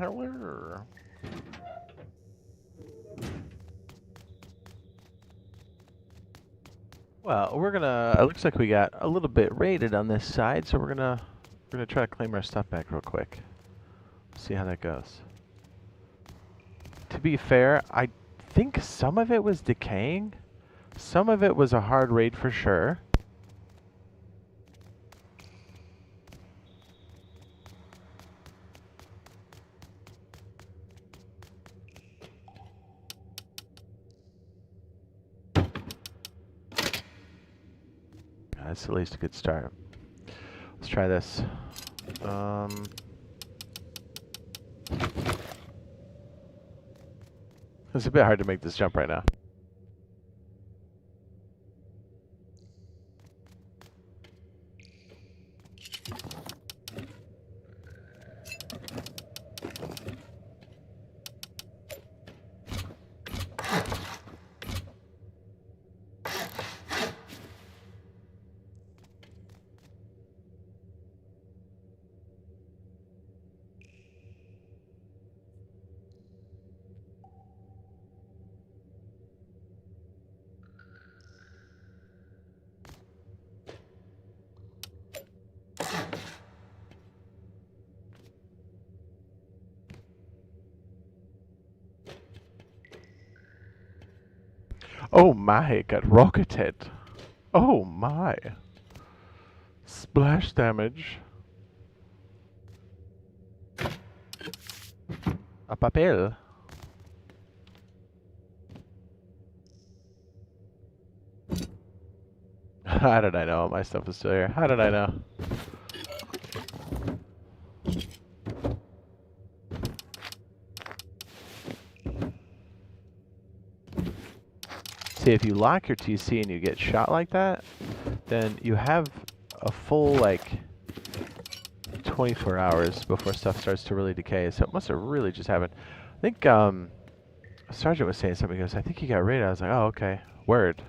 Hello. Well, we're gonna. It looks like we got a little bit raided on this side, so we're gonna try to claim our stuff back real quick. See how that goes. To be fair, I think some of it was decaying. Some of it was a hard raid for sure. That's at least a good start. Let's try this. It's a bit hard to make this jump right now. Oh my, got rocketed. Oh my. Splash damage. A papel. How did I know my stuff was still here? How did I know? See, if you lock your TC and you get shot like that, then you have a full, like, 24 hours before stuff starts to really decay. So it must have really just happened. I think, Sergeant was saying something. He goes, I think he got raided. I was like, oh, okay. Word.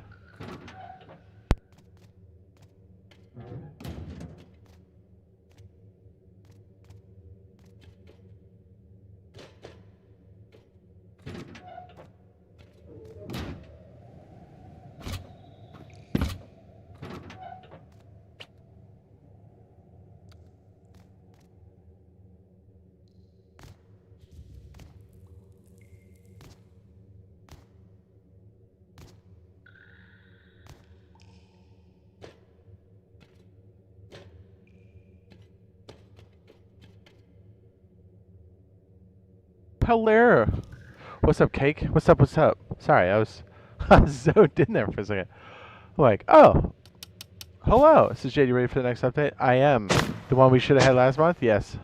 Hello. What's up, Cake? What's up, what's up? Sorry, I was zoned in there for a second. I'm like, oh, hello. This is Jade. You ready for the next update? I am. The one we should have had last month? Yes.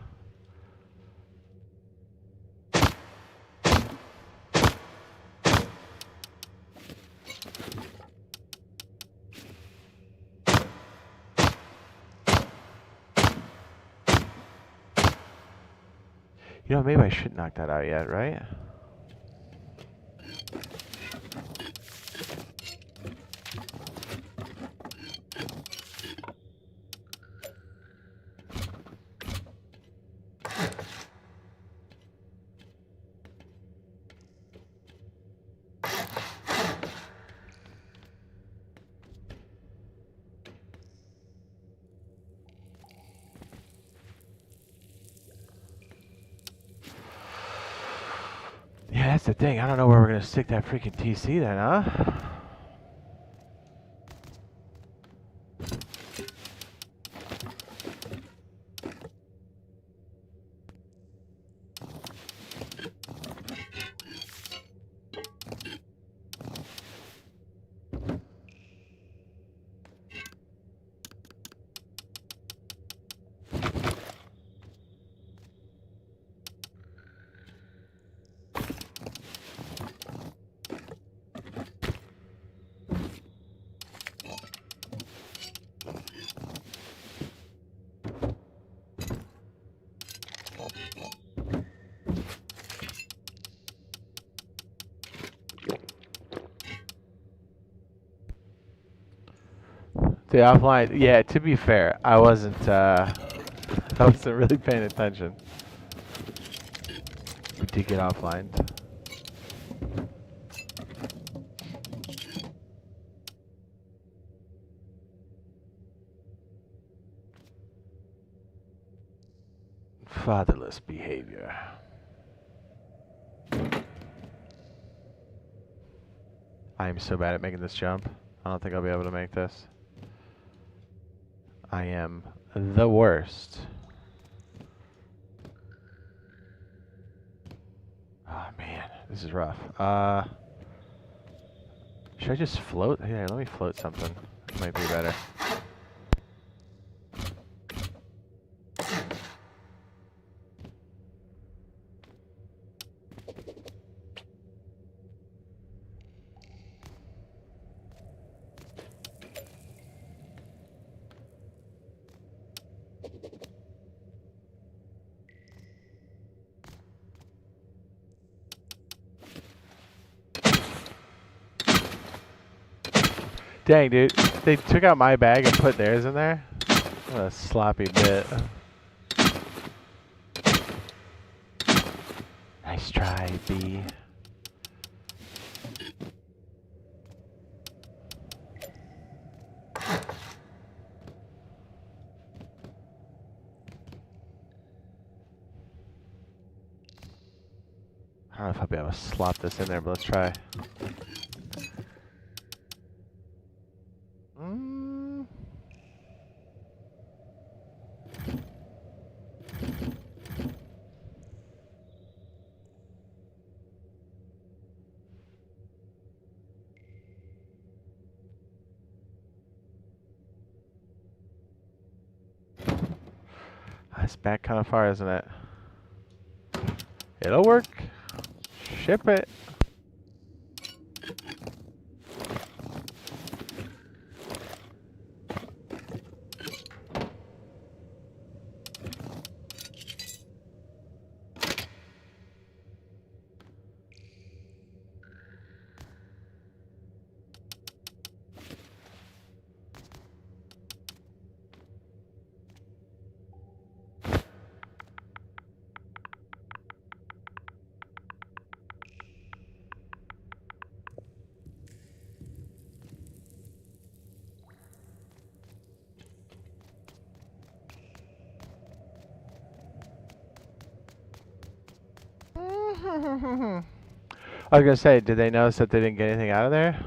You know, maybe I should knock that out yet, right? Yeah, that's the thing. I don't know where we're going to stick that freaking TC then, huh? The offline, yeah, to be fair, I wasn't really paying attention. did get offline. Fatherless behavior. I am so bad at making this jump. I don't think I'll be able to make this. I am the worst. Oh man, this is rough. Should I just float? Yeah, let me float something. That might be better. Dang, dude. They took out my bag and put theirs in there? What a sloppy bit. Nice try, B. I don't know if I'll be able to slop this in there, but let's try. It's back kind of far, isn't it? It'll work. Ship it. I was gonna say, did they notice that they didn't get anything out of there?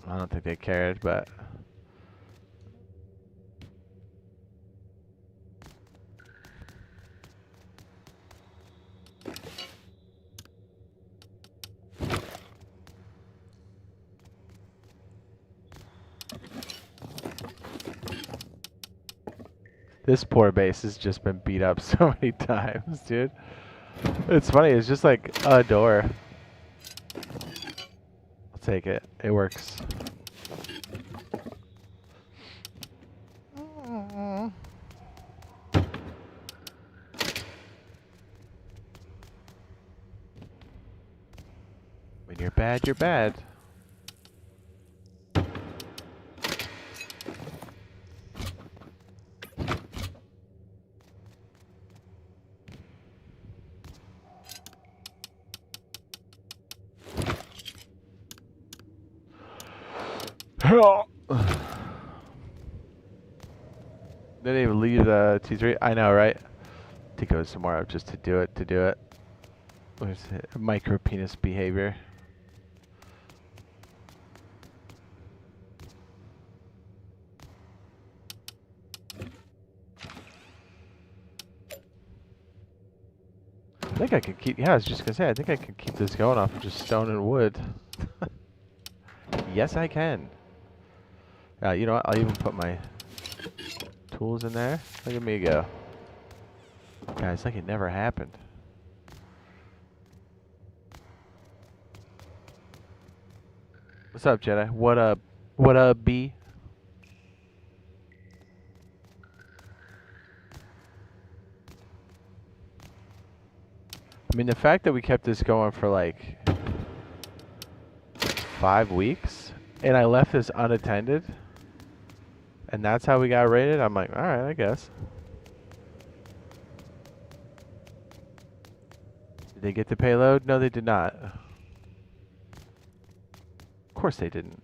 I don't think they cared, but... This poor base has just been beat up so many times, dude. It's funny, it's just like a door. I'll take it. It works. When you're bad, you're bad. Didn't even leave the T3. I know, right? To go somewhere up just to do it. Where's it? Micro penis behavior. I think I can keep. Yeah, I was just gonna say. I think I can keep this going off of just stone and wood. Yes, I can. You know what? I'll even put my tools in there. Look at me go. Guys, like it never happened. What's up, Jedi? What up? What up, B? I mean, the fact that we kept this going for like 5 weeks, and I left this unattended, and that's how we got raided, I'm like, alright, I guess. Did they get the payload? No, they did not. Of course they didn't.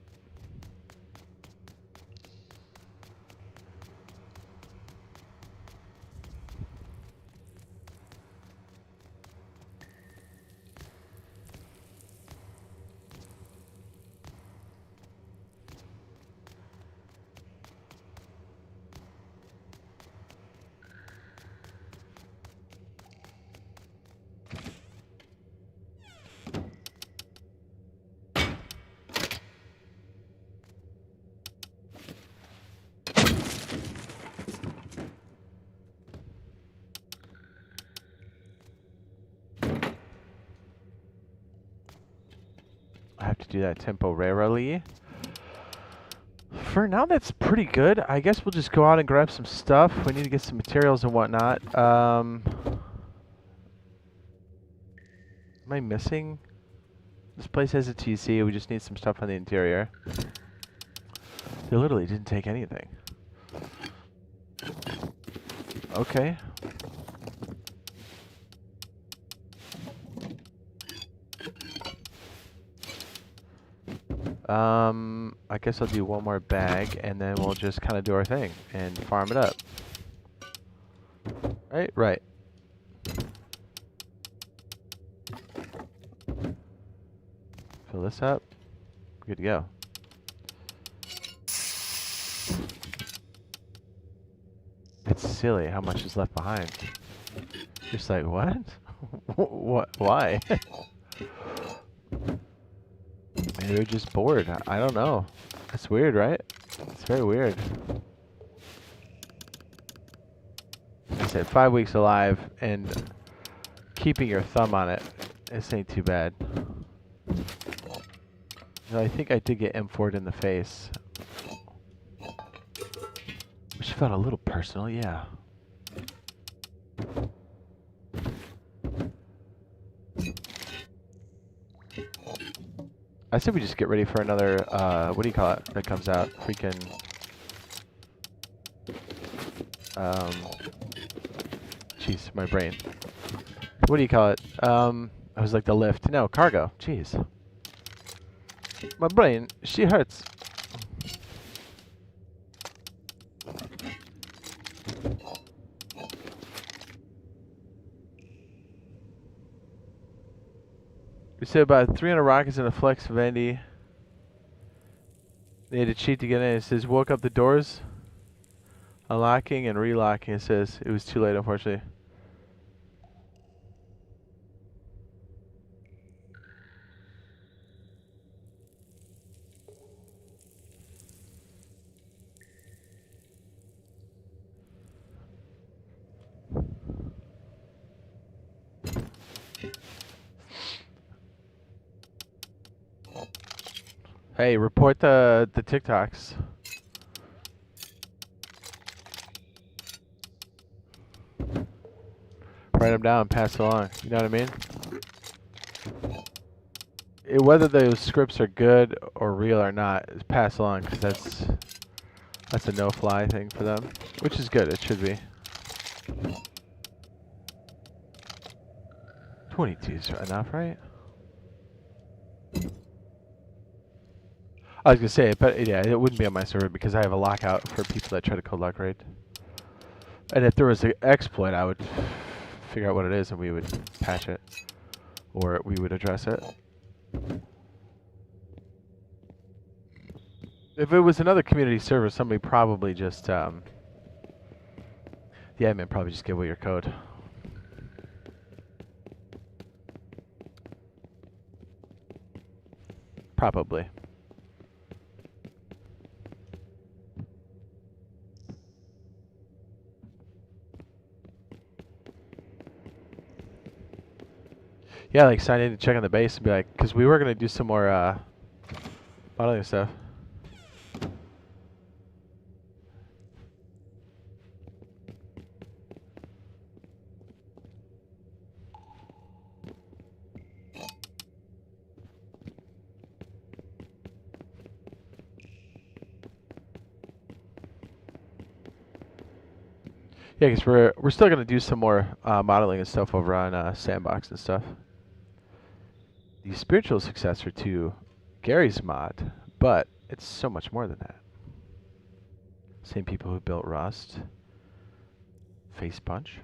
I have to do that temporarily. For now, that's pretty good. I guess we'll just go out and grab some stuff. We need to get some materials and whatnot. Am I missing? This place has a TC. We just need some stuff on the interior. They literally didn't take anything. Okay. I guess I'll do one more bag, and then we'll just kind of do our thing and farm it up. Right? Right. Fill this up. Good to go. It's silly how much is left behind. Just like, what? What? Why? Maybe they're just bored. I don't know. That's weird, right? It's very weird. Like I said, 5 weeks alive and keeping your thumb on it. This ain't too bad. No, I think I did get M4'd in the face. Which felt a little personal, yeah. I said we just get ready for another, what do you call it, that comes out? Freaking, jeez, my brain. What do you call it? I was like the lift. No, cargo. Jeez. My brain, she hurts. We said about 300 rockets in a flex Vandy. They had to cheat to get in. It says woke up the doors, unlocking and relocking. It says it was too late, unfortunately. Hey, report the TikToks. Write them down, pass it along. You know what I mean? Whether those scripts are good or real or not, is pass along, because that's a no-fly thing for them, which is good. It should be. 22 is enough, right? I was gonna say, but yeah, it wouldn't be on my server because I have a lockout for people that try to code lock raid. And if there was an exploit, I would figure out what it is and we would patch it, or we would address it. If it was another community server, somebody probably just the admin probably just gave away your code. Probably. Yeah, like sign in and check on the base and be like, because we were going to do some more modeling stuff. Yeah, because we're still going to do some more modeling and stuff over on Sandbox and stuff. the spiritual successor to Gary's mod, but it's so much more than that. Same people who built Rust, Face Punch.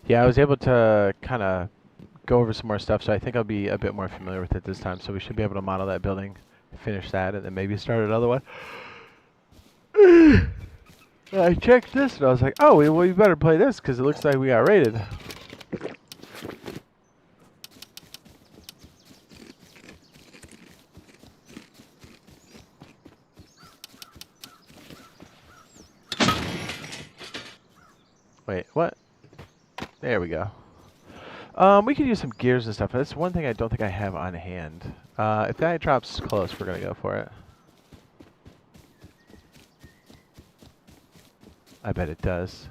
Yeah, I was able to kind of go over some more stuff, so I think I'll be a bit more familiar with it this time. So we should be able to model that building, finish that, and then maybe start another one. I checked this, and I was like, oh, well, we better play this, because it looks like we got raided. Wait, what? There we go. We could use some gears and stuff. That's one thing I don't think I have on hand. If that drops close, we're going to go for it. I bet it does.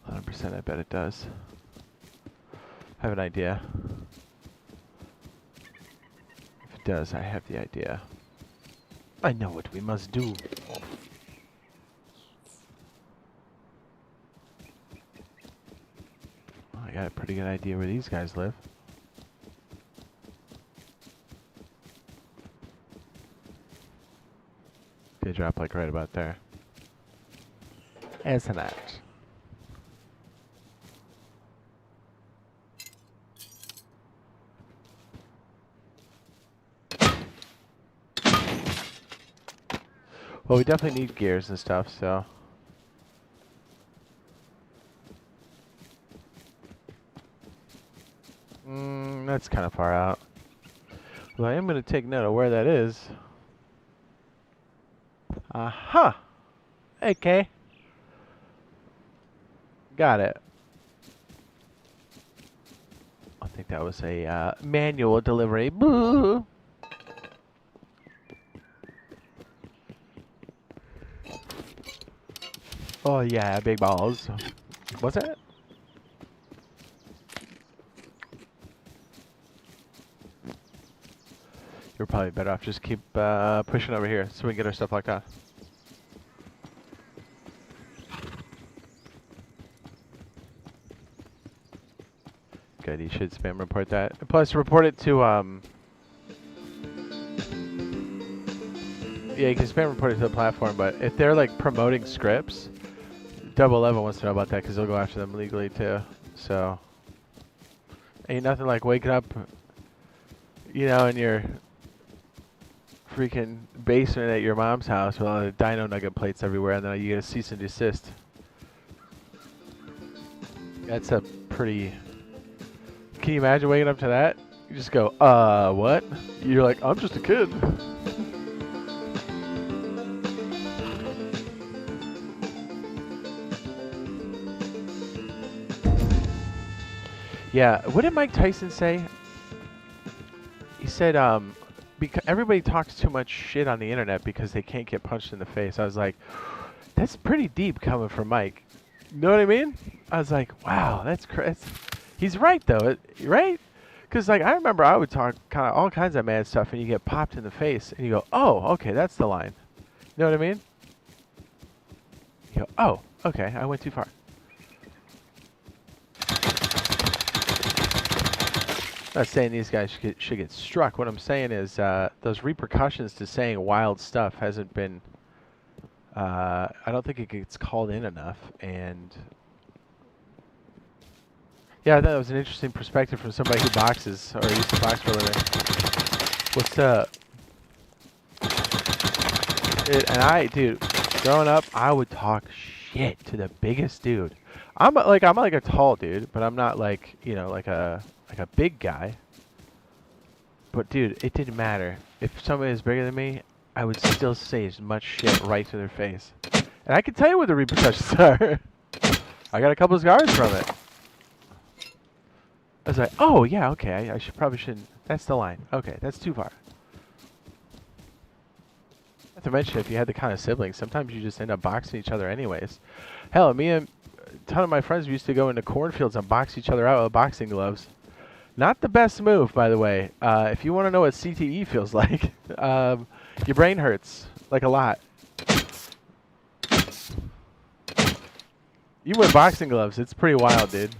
100% I bet it does. I have an idea. If it does, I have the idea. I know what we must do. I got a pretty good idea where these guys live. They drop like right about there. Isn't it? Well, we definitely need gears and stuff, so. That's kind of far out. Well, I am going to take note of where that is. Aha! Okay. Got it. I think that was a manual delivery. Boo! Oh yeah, big balls. What's that? You're probably better off just keep pushing over here so we can get our stuff locked on. Good, you should spam report that. Plus, report it to, yeah, you can spam report it to the platform, but if they're, like, promoting scripts, Double 11 wants to know about that because they'll go after them legally, too. So, ain't nothing like waking up, you know, in your freaking basement at your mom's house with all the dino nugget plates everywhere, and then you get a cease and desist. That's a pretty... Can you imagine waking up to that? You just go, what? You're like, I'm just a kid. Yeah, what did Mike Tyson say? He said, because everybody talks too much shit on the internet because they can't get punched in the face. I was like, that's pretty deep coming from Mike. You know what I mean? I was like, wow, that's crazy. He's right, though, right? Because, like, I remember I would talk kind of all kinds of mad stuff, and you get popped in the face, and you go, oh, okay, that's the line. You know what I mean? You go, oh, okay, I went too far. I'm not saying these guys should get struck. What I'm saying is those repercussions to saying wild stuff hasn't been... I don't think it gets called in enough, and... Yeah, I thought that was an interesting perspective from somebody who boxes, or used to box for a living. What's up? Dude, growing up, I would talk shit to the biggest dude. I'm like a tall dude, but I'm not like, you know, like a big guy. But dude, it didn't matter. If somebody is bigger than me, I would still say as much shit right to their face. And I can tell you what the repercussions are. I got a couple of scars from it. I was like, oh, yeah, okay, I probably shouldn't. That's the line. Okay, that's too far. Not to mention, if you had the kind of siblings, sometimes you just end up boxing each other anyways. Hell, me and a ton of my friends used to go into cornfields and box each other out with boxing gloves. Not the best move, by the way. If you want to know what CTE feels like, your brain hurts, like a lot. You wear boxing gloves. It's pretty wild, dude.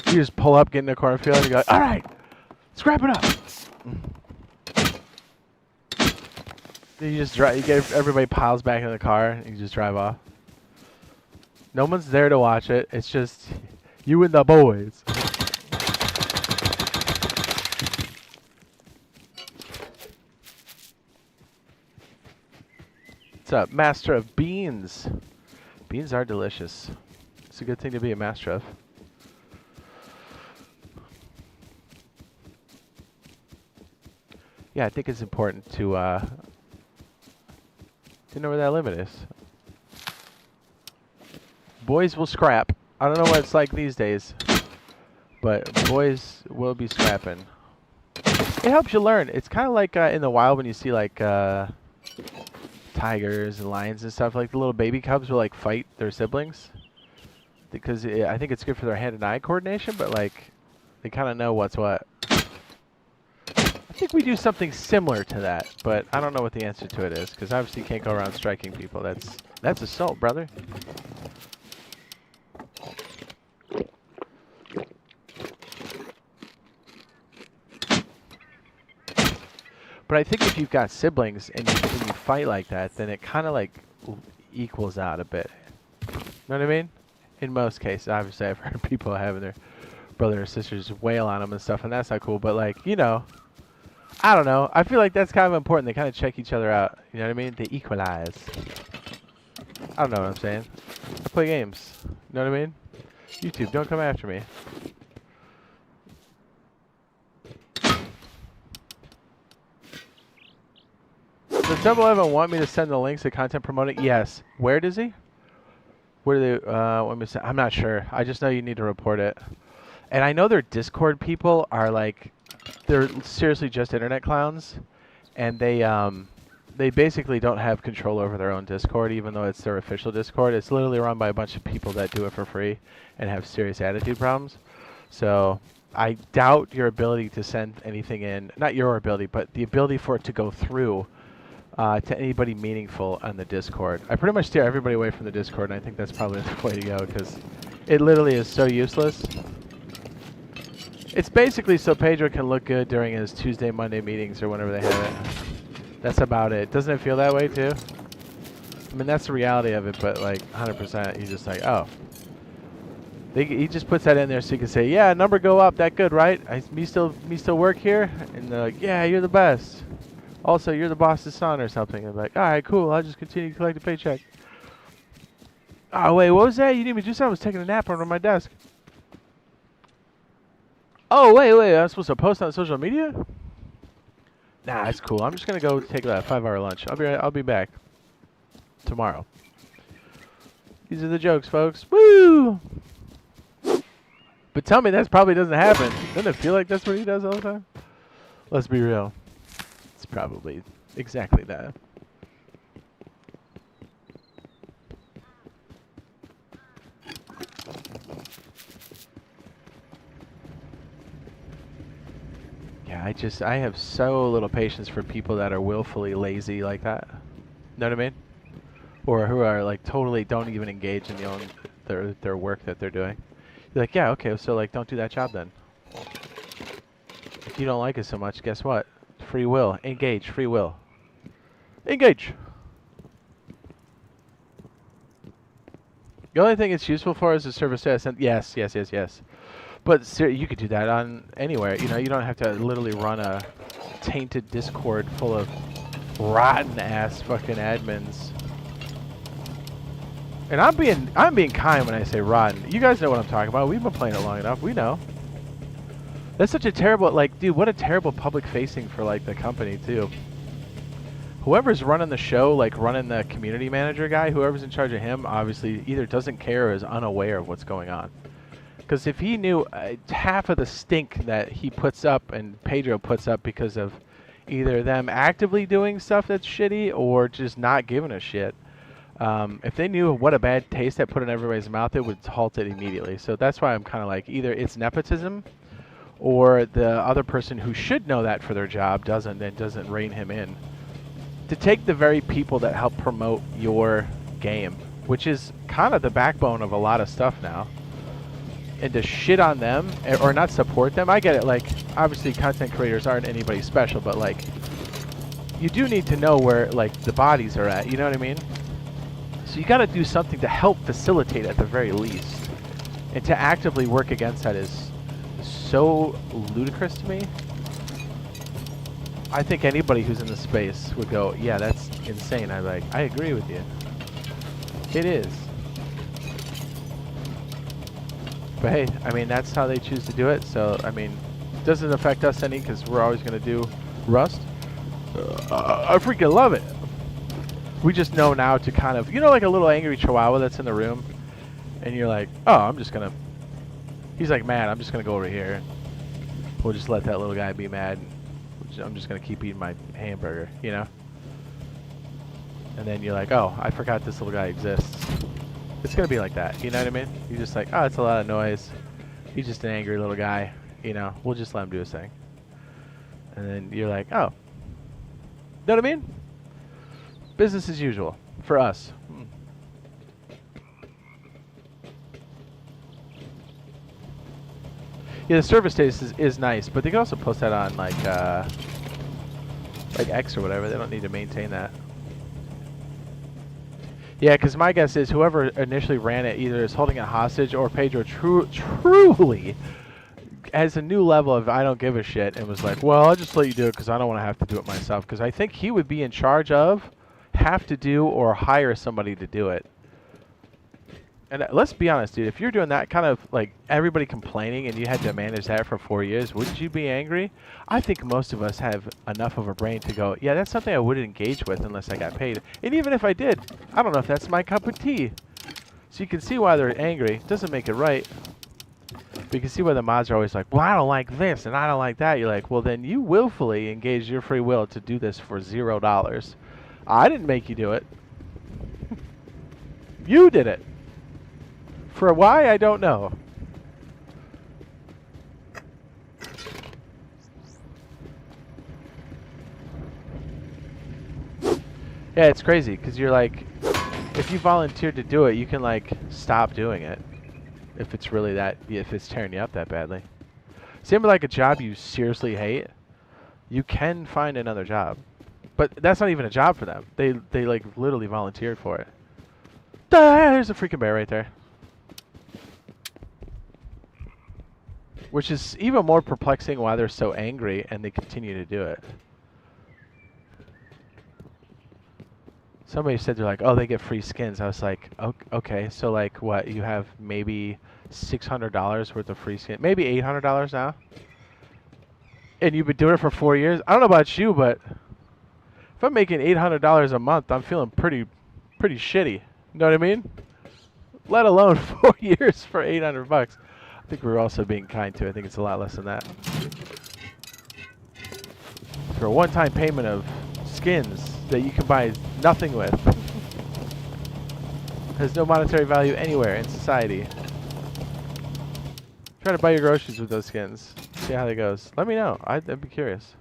You just pull up, get in the cornfield, and you go, all right, scrap it up. Then you just drive. You get everybody piles back in the car, and you just drive off. No one's there to watch it. It's just you and the boys. What's up, master of beans? Beans are delicious. It's a good thing to be a master of. Yeah, I think it's important to know where that limit is. Boys will scrap. I don't know what it's like these days, but boys will be scrapping. It helps you learn. It's kind of like in the wild when you see like tigers and lions and stuff. Like the little baby cubs will like fight their siblings because I think it's good for their hand and eye coordination. But like they kind of know what's what. I think we do something similar to that, but I don't know what the answer to it is because obviously you can't go around striking people. That's assault, brother. But I think if you've got siblings and you fight like that, then it kind of like equals out a bit. Know what I mean? In most cases, obviously I've heard people having their brother or sisters wail on them and stuff, and that's not cool. But like, you know, I don't know. I feel like that's kind of important. They kind of check each other out. You know what I mean? They equalize. I don't know what I'm saying. I play games. You know what I mean? YouTube, don't come after me. Does Double Evan want me to send the links to content promoting? Yes. Where does he? Where do they want me to send? I'm not sure. I just know you need to report it. And I know their Discord people are like, they're seriously just internet clowns, and they basically don't have control over their own Discord, even though it's their official Discord. It's literally run by a bunch of people that do it for free and have serious attitude problems. So I doubt your ability to send anything in, not your ability, but the ability for it to go through to anybody meaningful on the Discord. I pretty much steer everybody away from the Discord, and I think that's probably the way to go because it literally is so useless. It's basically so Pedro can look good during his Tuesday, Monday meetings or whenever they have it. That's about it. Doesn't it feel that way too? I mean, that's the reality of it, but like 100%, he's just like, oh. He just puts that in there so you can say, yeah, number go up, that good, right? Me still work here? And they're like, yeah, you're the best. Also, you're the boss's son or something. And I'm like, all right, cool, I'll just continue to collect a paycheck. Oh, wait, what was that? You didn't even do something? I was taking a nap under my desk. Oh, wait, I was supposed to post on social media? Nah, it's cool. I'm just going to go take a 5-hour lunch. I'll be back tomorrow. These are the jokes, folks. Woo! But tell me that probably doesn't happen. Doesn't it feel like that's what he does all the time? Let's be real. It's probably exactly that. Yeah, I have so little patience for people that are willfully lazy like that. Know what I mean? Or who are like totally don't even engage in their work that they're doing. You're like, yeah, okay, so like don't do that job then. If you don't like it so much, guess what? Free will. Engage. Free will. Engage. The only thing it's useful for is a service test. And yes. But you could do that on anywhere. You know, you don't have to literally run a tainted Discord full of rotten ass fucking admins. And I'm being kind when I say rotten. You guys know what I'm talking about. We've been playing it long enough. We know. That's such a terrible, like, dude, what a terrible public facing for like the company too. Whoever's running the show, like running the community manager guy, whoever's in charge of him, obviously either doesn't care or is unaware of what's going on. Because if he knew half of the stink that he puts up and Pedro puts up because of either them actively doing stuff that's shitty or just not giving a shit, if they knew what a bad taste that put in everybody's mouth, it would halt it immediately. So that's why I'm kind of like, either it's nepotism or the other person who should know that for their job doesn't and doesn't rein him in. To take the very people that help promote your game, which is kind of the backbone of a lot of stuff now, and to shit on them or not support them. I get it, like, obviously content creators aren't anybody special, but like, you do need to know where like the bodies are at, you know what I mean? So you got to do something to help facilitate at the very least, and to actively work against that is so ludicrous to me. I think anybody who's in the space would go, yeah, that's insane. I'm like, I agree with you. It is. But hey, I mean, that's how they choose to do it. So, I mean, it doesn't affect us any because we're always going to do Rust. I freaking love it. We just know now to kind of, you know, like a little angry chihuahua that's in the room. And you're like, oh, I'm just going to, he's like, mad, I'm just going to go over here. We'll just let that little guy be mad. I'm just going to keep eating my hamburger, you know? And then you're like, oh, I forgot this little guy exists. It's going to be like that, you know what I mean? You're just like, oh, it's a lot of noise. He's just an angry little guy, you know? We'll just let him do his thing. And then you're like, oh. Know what I mean? Business as usual for us. Yeah, the service station is nice, but they can also post that on like X or whatever. They don't need to maintain that. Yeah, because my guess is whoever initially ran it either is holding it hostage, or Pedro truly has a new level of I don't give a shit and was like, well, I'll just let you do it because I don't want to have to do it myself. Because I think he would be in charge of, have to do, or hire somebody to do it. And let's be honest, dude, if you're doing that kind of, like, everybody complaining and you had to manage that for 4 years, wouldn't you be angry? I think most of us have enough of a brain to go, yeah, that's something I wouldn't engage with unless I got paid. And even if I did, I don't know if that's my cup of tea. So you can see why they're angry. It doesn't make it right. But you can see why the mods are always like, well, I don't like this and I don't like that. You're like, well, then you willfully engaged your free will to do this for $0. I didn't make you do it. You did it. For why, I don't know. Yeah, it's crazy, because you're like, if you volunteered to do it, you can, like, stop doing it. If it's really that, if it's tearing you up that badly. Same with, like, a job you seriously hate, you can find another job. But that's not even a job for them. They like, literally volunteered for it. There's a freaking bear right there. Which is even more perplexing why they're so angry and they continue to do it. Somebody said they're like, oh, they get free skins. I was like, okay, so like what? You have maybe $600 worth of free skins, maybe $800 now? And you've been doing it for 4 years? I don't know about you, but if I'm making $800 a month, I'm feeling pretty shitty. You know what I mean? Let alone 4 years for $800. I think we're also being kind too. I think it's a lot less than that. For a one-time payment of skins that you can buy nothing with. Has no monetary value anywhere in society. Try to buy your groceries with those skins. See how that goes. Let me know. I'd be curious.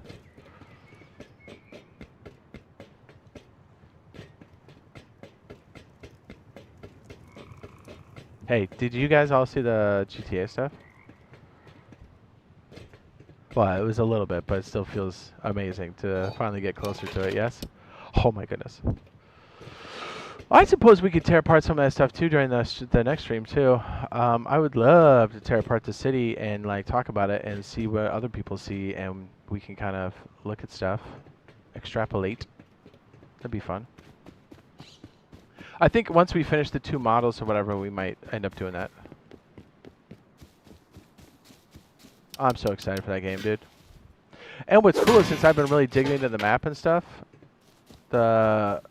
Hey, did you guys all see the GTA stuff? Well, it was a little bit, but it still feels amazing to finally get closer to it, yes? Oh my goodness. I suppose we could tear apart some of that stuff too during the next stream too. I would love to tear apart the city and like talk about it and see what other people see, and we can kind of look at stuff, extrapolate. That'd be fun. I think once we finish the 2 models or whatever, we might end up doing that. I'm so excited for that game, dude. And what's cool is since I've been really digging into the map and stuff, the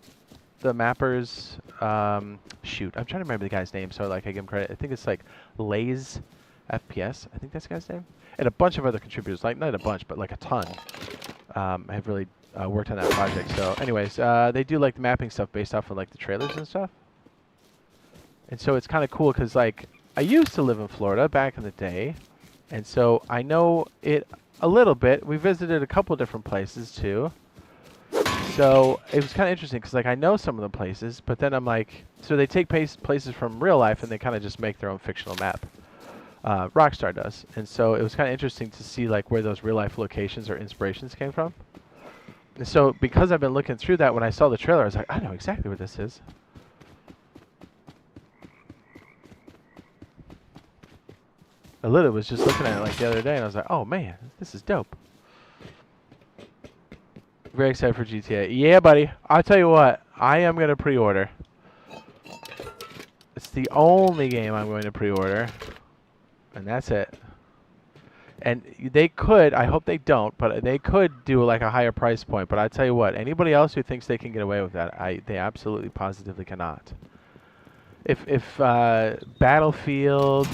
mappers, shoot, I'm trying to remember the guy's name so like I give him credit. I think it's like Laze FPS. I think that's the guy's name. And a bunch of other contributors, like not a bunch, but like a ton, have really worked on that project. So anyways, they do like the mapping stuff based off of like the trailers and stuff. And so it's kind of cool because like I used to live in Florida back in the day, And so I know it a little bit. We visited a couple different places too. So it was kind of interesting because like I know some of the places, but then I'm like, so they take places from real life and they kind of just make their own fictional map. Rockstar does. And so it was kind of interesting to see like where those real life locations or inspirations came from. And so because I've been looking through that, when I saw the trailer, I was like, I know exactly what this is. I literally was just looking at it like the other day, and I was like, oh man, this is dope. Very excited for GTA. Yeah, buddy. I'll tell you what, I am going to pre-order. It's the only game I'm going to pre-order, and that's it. And they could, I hope they don't, but they could do like a higher price point. But I tell you what, anybody else who thinks they can get away with that, they absolutely positively cannot. If Battlefield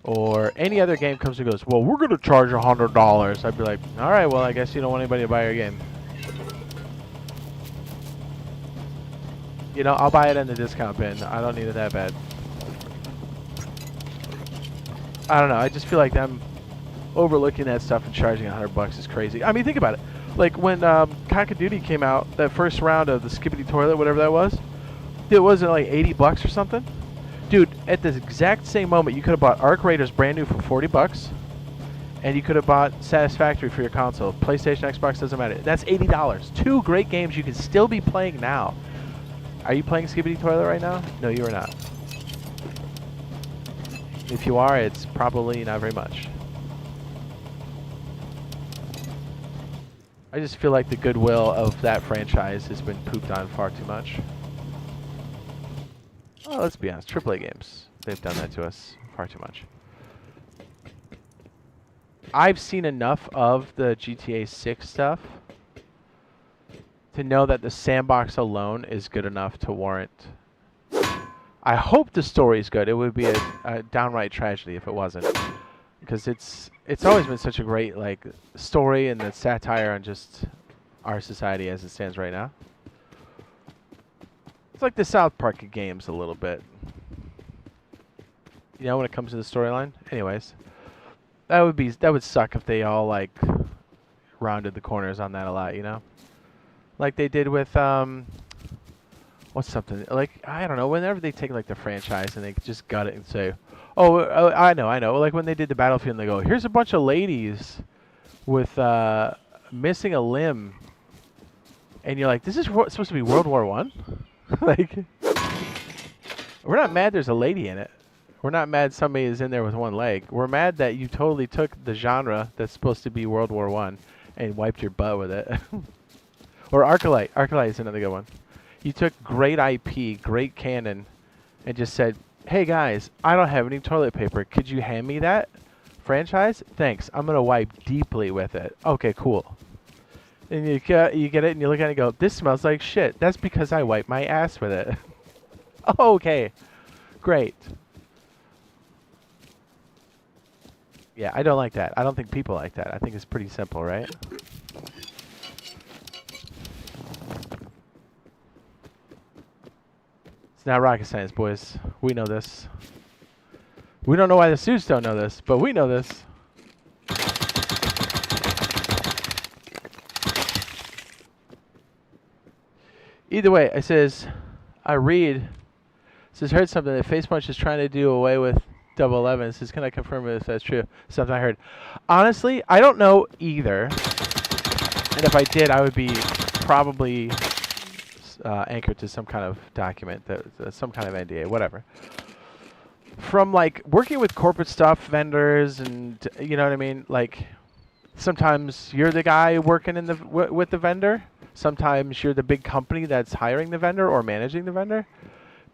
or any other game comes and goes, well, we're going to charge $100, I'd be like, all right, well, I guess you don't want anybody to buy your game. You know, I'll buy it in the discount bin. I don't need it that bad. I don't know. I just feel like them overlooking that stuff and charging $100 is crazy. I mean, think about it. Like when Call of Duty came out, that first round of the Skibbity Toilet, whatever that was, it wasn't like $80 or something. Dude, at this exact same moment, you could have bought Arc Raiders brand new for $40, and you could have bought Satisfactory for your console. PlayStation, Xbox, doesn't matter. That's $80. Two great games you can still be playing now. Are you playing Skibbity Toilet right now? No, you are not. If you are, it's probably not very much. I just feel like the goodwill of that franchise has been pooped on far too much. Oh, let's be honest. AAA games, they've done that to us far too much. I've seen enough of the GTA 6 stuff to know that the sandbox alone is good enough to warrant. I hope the story's good. It would be a downright tragedy if it wasn't, because it's always been such a great like story and the satire on just our society as it stands right now. It's like the South Park of games a little bit. You know, when it comes to the storyline. Anyways, that would suck if they all like rounded the corners on that a lot, you know? Like they did with what's something like, I don't know, whenever they take like the franchise and they just gut it and say, oh, I know. Like when they did the Battlefield and they go, here's a bunch of ladies with missing a limb. And you're like, this is supposed to be World War I? Like, we're not mad there's a lady in it. We're not mad somebody is in there with one leg. We're mad that you totally took the genre that's supposed to be World War I and wiped your butt with it. Or Arclight. Arclight is another good one. You took great IP, great canon, and just said, hey guys, I don't have any toilet paper. Could you hand me that franchise? Thanks. I'm going to wipe deeply with it. Okay, cool. And you get it and you look at it and go, this smells like shit. That's because I wiped my ass with it. Okay. Great. Yeah, I don't like that. I don't think people like that. I think it's pretty simple, right? It's not rocket science, boys. We know this. We don't know why the suits don't know this, but we know this. Either way, it says, it says, heard something that Face Punch is trying to do away with 011. It says, can I confirm if that's true? Something I heard. Honestly, I don't know either. And if I did, I would be probably anchored to some kind of document, some kind of NDA, whatever. From like working with corporate stuff, vendors, and you know what I mean? Like sometimes you're the guy working in with the vendor. Sometimes you're the big company that's hiring the vendor or managing the vendor.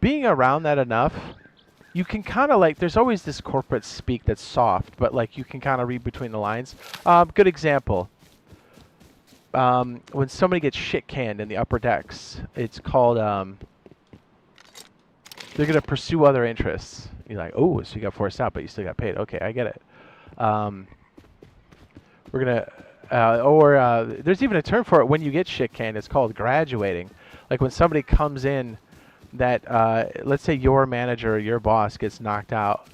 Being around that enough, you can kind of like, there's always this corporate speak that's soft, but like you can kind of read between the lines. Good example. When somebody gets shit canned in the upper decks, it's called, they're going to pursue other interests. You're like, oh, so you got forced out, but you still got paid. Okay, I get it. We're going to, there's even a term for it when you get shit canned. It's called graduating. Like when somebody comes in that, let's say your manager or your boss gets knocked out,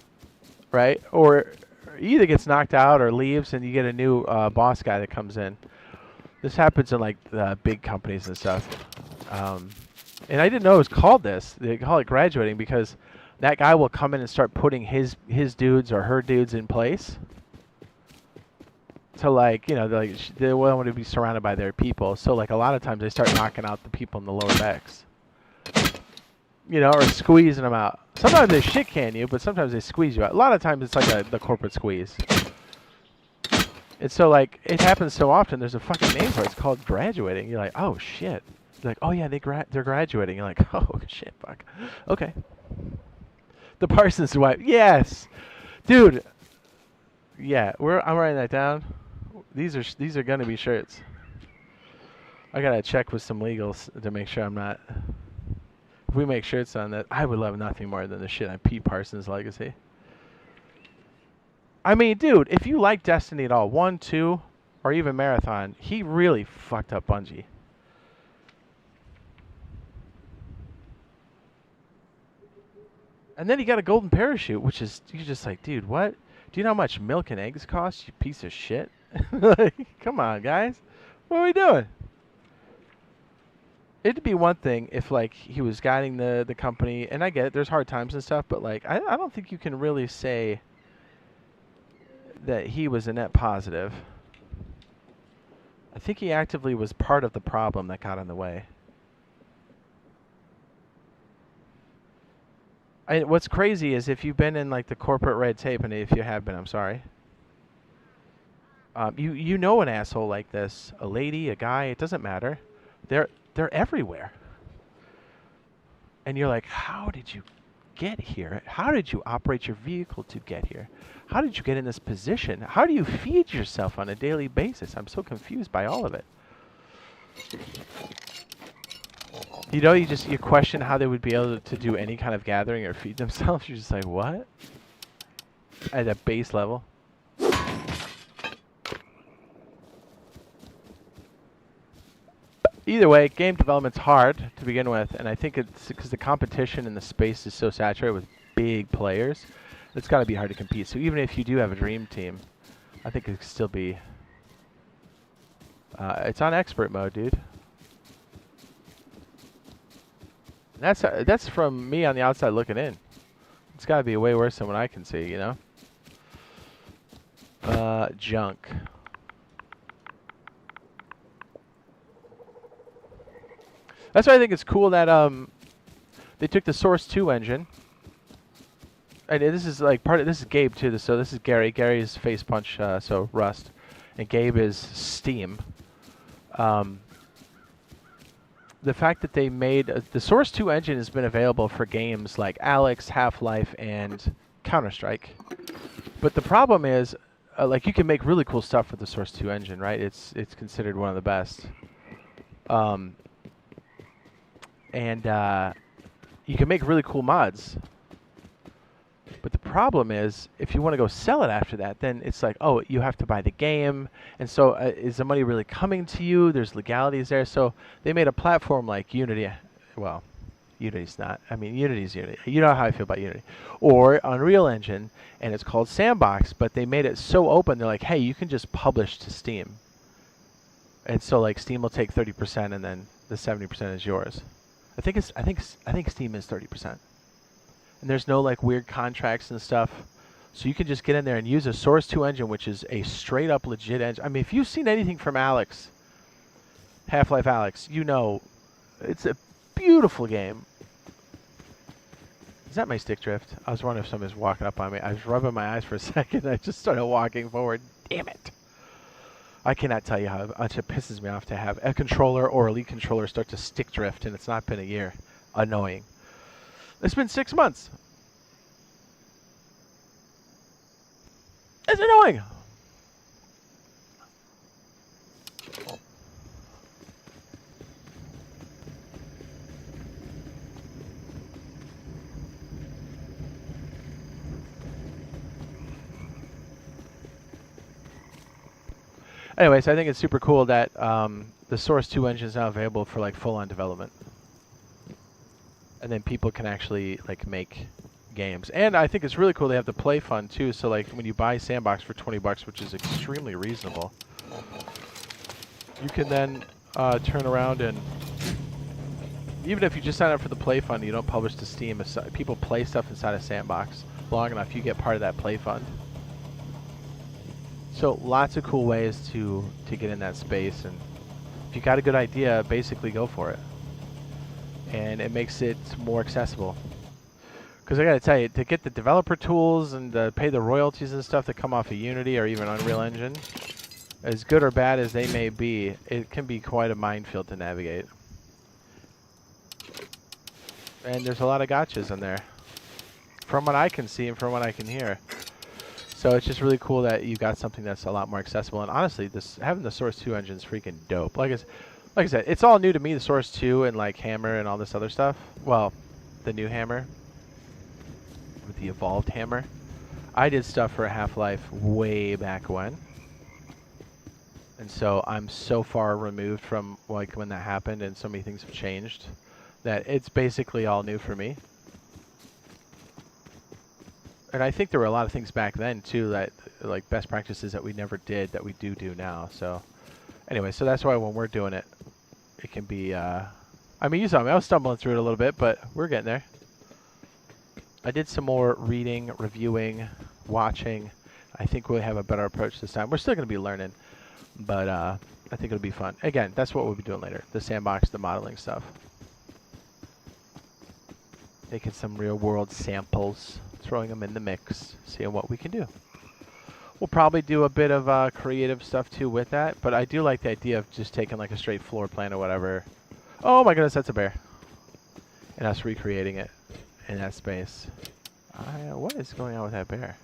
right? Or he either gets knocked out or leaves, and you get a new boss guy that comes in. This happens in like the big companies and stuff. And I didn't know it was called this. They call it graduating because that guy will come in and start putting his dudes or her dudes in place. So like, you know, they want to be surrounded by their people. So like a lot of times they start knocking out the people in the lower decks. You know, or squeezing them out. Sometimes they shit can you, but sometimes they squeeze you out. A lot of times it's like the corporate squeeze. And so like it happens so often. There's a fucking name for it. It's called graduating. You're like, oh shit. You're like, oh yeah, they're graduating. You're like, oh shit, fuck. Okay. The Parsons wife. Yes, dude. Yeah, I'm writing that down. These are gonna be shirts. I gotta check with some legals to make sure I'm not. If we make shirts on that, I would love nothing more than the shit on Pete Parsons' legacy. I mean, dude, if you like Destiny at all, 1, 2, or even Marathon, he really fucked up Bungie. And then he got a golden parachute, which is, you're just like, dude, what? Do you know how much milk and eggs cost, you piece of shit? Like, come on, guys. What are we doing? It'd be one thing if, like, he was guiding the company, and I get it, there's hard times and stuff, but, like, I don't think you can really say that he was a net positive. I think he actively was part of the problem that got in the way. What's crazy is if you've been in like the corporate red tape, and if you have been, I'm sorry. You know an asshole like this, a lady, a guy, it doesn't matter. They're everywhere. And you're like, how did you get here? How did you operate your vehicle to get here? How did you get in this position? How do you feed yourself on a daily basis? I'm so confused by all of it. You know, you question how they would be able to do any kind of gathering or feed themselves. You're just like, what? At a base level. Either way, game development's hard to begin with, and I think it's because the competition in the space is so saturated with big players. It's got to be hard to compete. So even if you do have a dream team, I think it could still be. It's on expert mode, dude. That's from me on the outside looking in. It's got to be way worse than what I can see, you know? Junk. That's why I think it's cool that they took the Source 2 engine. And this is like this is Gabe too. So this is Gary. Gary's Face Punch, so Rust, and Gabe is Steam. The fact that they made the Source 2 engine has been available for games like Alex, Half-Life, and Counter-Strike. But the problem is, like, you can make really cool stuff with the Source 2 engine, right? It's considered one of the best. And you can make really cool mods. But the problem is, if you want to go sell it after that, then it's like, oh, you have to buy the game. And so is the money really coming to you? There's legalities there. So they made a platform like Unity. Well, Unity's not. I mean, Unity's Unity. You know how I feel about Unity. Or Unreal Engine, and it's called Sandbox. But they made it so open. They're like, hey, you can just publish to Steam. And so, like, Steam will take 30%, and then the 70% is yours. I think Steam is 30%. And there's no like weird contracts and stuff. So you can just get in there and use a Source 2 engine, which is a straight up legit engine. I mean, if you've seen anything from Alex, Half-Life Alex, you know it's a beautiful game. Is that my stick drift? I was wondering if somebody's walking up on me. I was rubbing my eyes for a second. I just started walking forward. Damn it. I cannot tell you how much it pisses me off to have a controller or Elite controller start to stick drift, and it's not been a year. Annoying. It's been 6 months. It's annoying. Anyways, I think it's super cool that the Source 2 engine is now available for like full-on development. And then people can actually like make games. And I think it's really cool they have the play fund too. So like when you buy Sandbox for $20, which is extremely reasonable, you can then turn around and even if you just sign up for the play fund, you don't publish to Steam. If people play stuff inside of Sandbox long enough, you get part of that play fund. So lots of cool ways to get in that space, and if you got a good idea, basically go for it. And it makes it more accessible. Because I gotta tell you, to get the developer tools and pay the royalties and stuff that come off of Unity or even Unreal Engine, as good or bad as they may be, it can be quite a minefield to navigate. And there's a lot of gotchas in there, from what I can see and from what I can hear. So it's just really cool that you got something that's a lot more accessible. And honestly, having the Source 2 engine is freaking dope. Like I said, it's all new to me, the Source 2 and like Hammer and all this other stuff. Well, the new Hammer with the evolved Hammer. I did stuff for Half-Life way back when. And so I'm so far removed from like when that happened, and so many things have changed that it's basically all new for me. And I think there were a lot of things back then too that like best practices that we never did that we do now. So anyway, so that's why when we're doing it, it can be I mean, you saw me, I was stumbling through it a little bit, but we're getting there. I did some more reading, reviewing, watching. I think we'll have a better approach this time. We're still going to be learning, but I think it'll be fun. Again, that's what we'll be doing later. The sandbox, the modeling stuff. Making some real world samples, throwing them in the mix, seeing what we can do. We'll probably do a bit of creative stuff too with that, but I do like the idea of just taking like a straight floor plan or whatever. Oh my goodness, that's a bear. And us recreating it in that space. What is going on with that bear?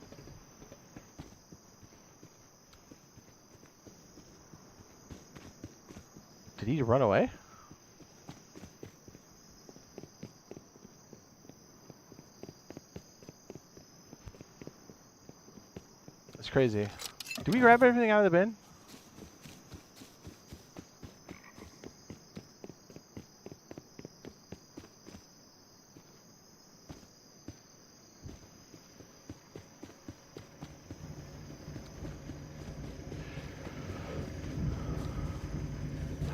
Did he run away? That's crazy. Did we grab everything out of the bin?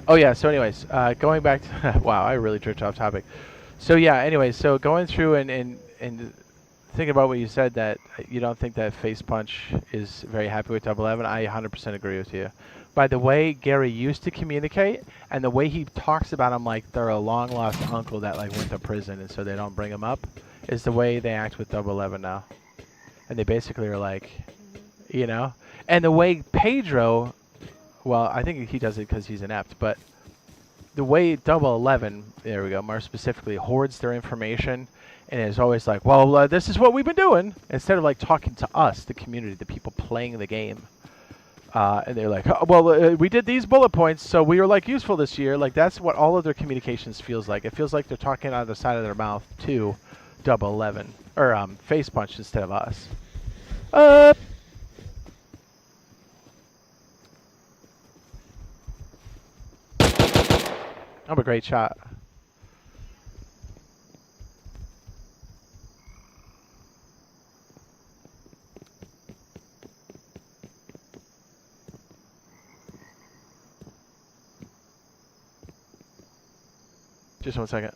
Oh yeah, so anyways, going back to wow, I really drifted off topic. So yeah, anyways, so going through and thinking about what you said, that you don't think that Face Punch is very happy with 011, I 100% agree with you. By the way Gary used to communicate and the way he talks about him like they're a long lost uncle that like went to prison and so they don't bring him up, is the way they act with 011 now. And they basically are like, you know, and the way Pedro, well, I think he does it because he's inept, but the way 011, there we go, more specifically, hoards their information and is always like, well, this is what we've been doing, instead of like talking to us, the community, the people playing the game. And they're like, oh, well, we did these bullet points, so we were like useful this year. Like that's what all of their communications feels like. It feels like they're talking out of the side of their mouth to 011, or Face Punch instead of us. I'm a great shot. Just 1 second.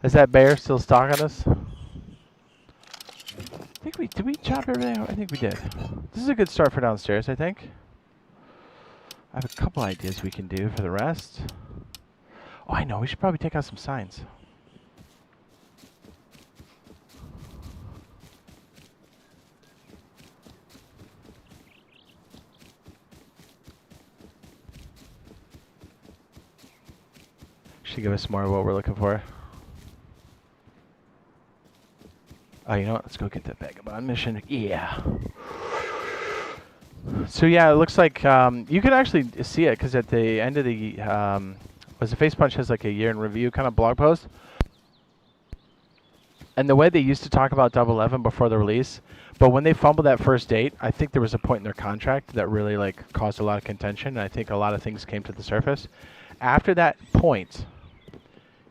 Is that bear still stalking us? I think did we chop everything out? I think we did. This is a good start for downstairs, I think. I have a couple ideas we can do for the rest. Oh, I know. We should probably take out some signs. Should give us more of what we're looking for. Oh, you know what? Let's go get that vagabond mission. Yeah. So yeah, it looks like you can actually see it because at the end of the was the Face Punch has like a year in review kind of blog post, and the way they used to talk about 011 before the release, but when they fumbled that first date, I think there was a point in their contract that really like caused a lot of contention, and I think a lot of things came to the surface. After that point,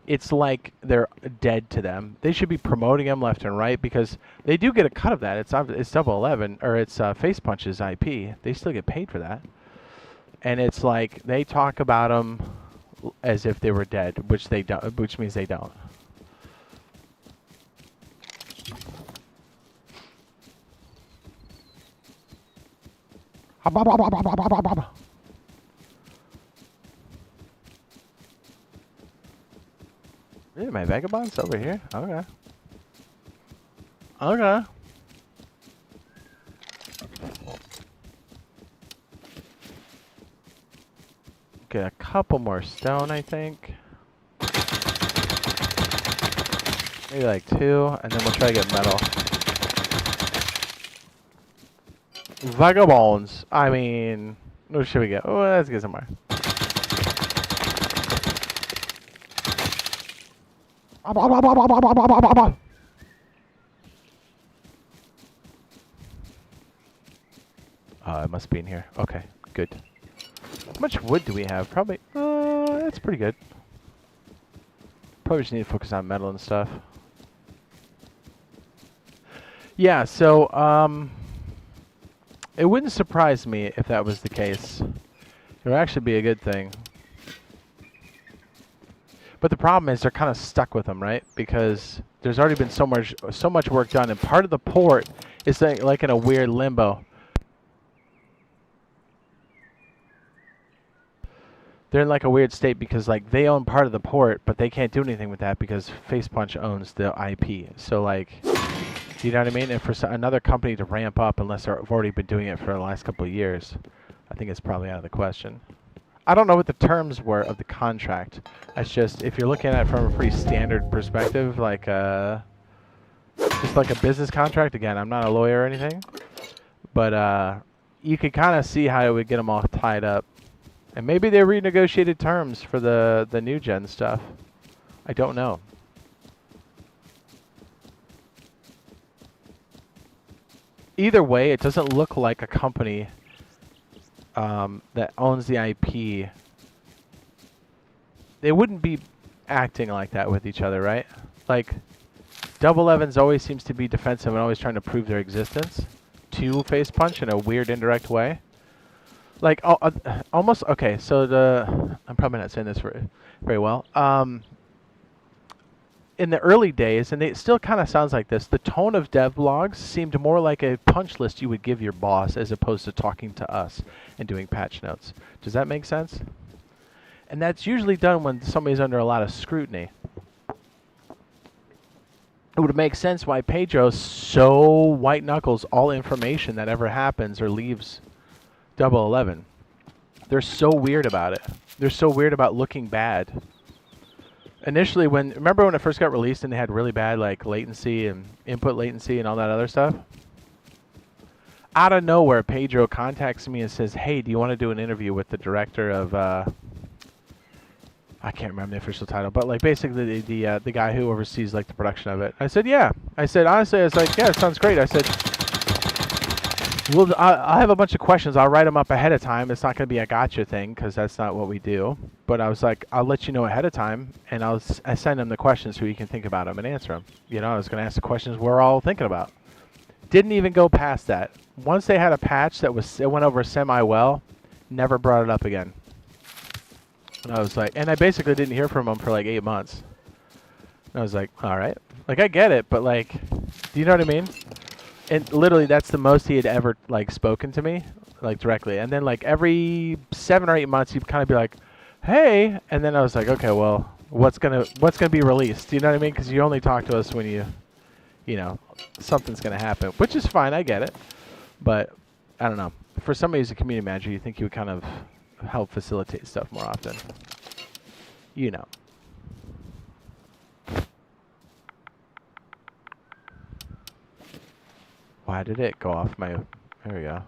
it's like they're dead to them. They should be promoting them left and right because they do get a cut of that. It's 011 or it's Face Punch's IP. They still get paid for that, and it's like they talk about them as if they were dead, which they don't. Which means they don't. Really, my vagabond's over here? Okay. Okay. Get a couple more stone, I think. Maybe like 2, and then we'll try to get metal. Vagabonds. I mean, what should we get? Oh, let's get some more. It must be in here. Okay, good. How much wood do we have? Probably, that's pretty good. Probably just need to focus on metal and stuff. Yeah, so, it wouldn't surprise me if that was the case. It would actually be a good thing. But the problem is they're kind of stuck with them, right? Because there's already been so much work done, and part of the port is like in a weird limbo. They're in like a weird state because like they own part of the port, but they can't do anything with that because Face Punch owns the IP. So like, you know what I mean? And for another company to ramp up, unless they've already been doing it for the last couple of years, I think it's probably out of the question. I don't know what the terms were of the contract. It's just, if you're looking at it from a pretty standard perspective, like just like a business contract, again, I'm not a lawyer or anything, but you could kind of see how it would get them all tied up. And maybe they renegotiated terms for the new gen stuff. I don't know. Either way, it doesn't look like a company that owns the IP. They wouldn't be acting like that with each other, right? Like, 011's always seems to be defensive and always trying to prove their existence to Face Punch in a weird, indirect way. Like, almost, okay, so I'm probably not saying this very well. In the early days, and it still kind of sounds like this, the tone of devlogs seemed more like a punch list you would give your boss as opposed to talking to us and doing patch notes. Does that make sense? And that's usually done when somebody's under a lot of scrutiny. It would make sense why Pedro's so white knuckles all information that ever happens or leaves 011. They're so weird about it. They're so weird about looking bad. Initially, remember when it first got released and they had really bad like latency and input latency and all that other stuff? Out of nowhere, Pedro contacts me and says, "Hey, do you want to do an interview with the director of I can't remember the official title, but like basically the guy who oversees like the production of it." I said, "Yeah." I said, honestly, I was like, "Yeah, it sounds great." I said, "Well, I have a bunch of questions. I'll write them up ahead of time. It's not going to be a gotcha thing because that's not what we do." But I was like, "I'll let you know ahead of time, and I send them the questions so you can think about them and answer them." You know, I was going to ask the questions we're all thinking about. Didn't even go past that. Once they had a patch that went over semi-well, never brought it up again. And I was like, and I basically didn't hear from him for like 8 months. And I was like, all right. Like, I get it, but like, do you know what I mean? And literally, that's the most he had ever like spoken to me, like directly. And then like every 7 or 8 months, he'd kind of be like, "Hey," and then I was like, "Okay, well, what's gonna be released?" Do you know what I mean? Because you only talk to us when you know, something's gonna happen, which is fine. I get it, but I don't know. For somebody who's a community manager, you think he would kind of help facilitate stuff more often. You know. Why did it go off my... There we go.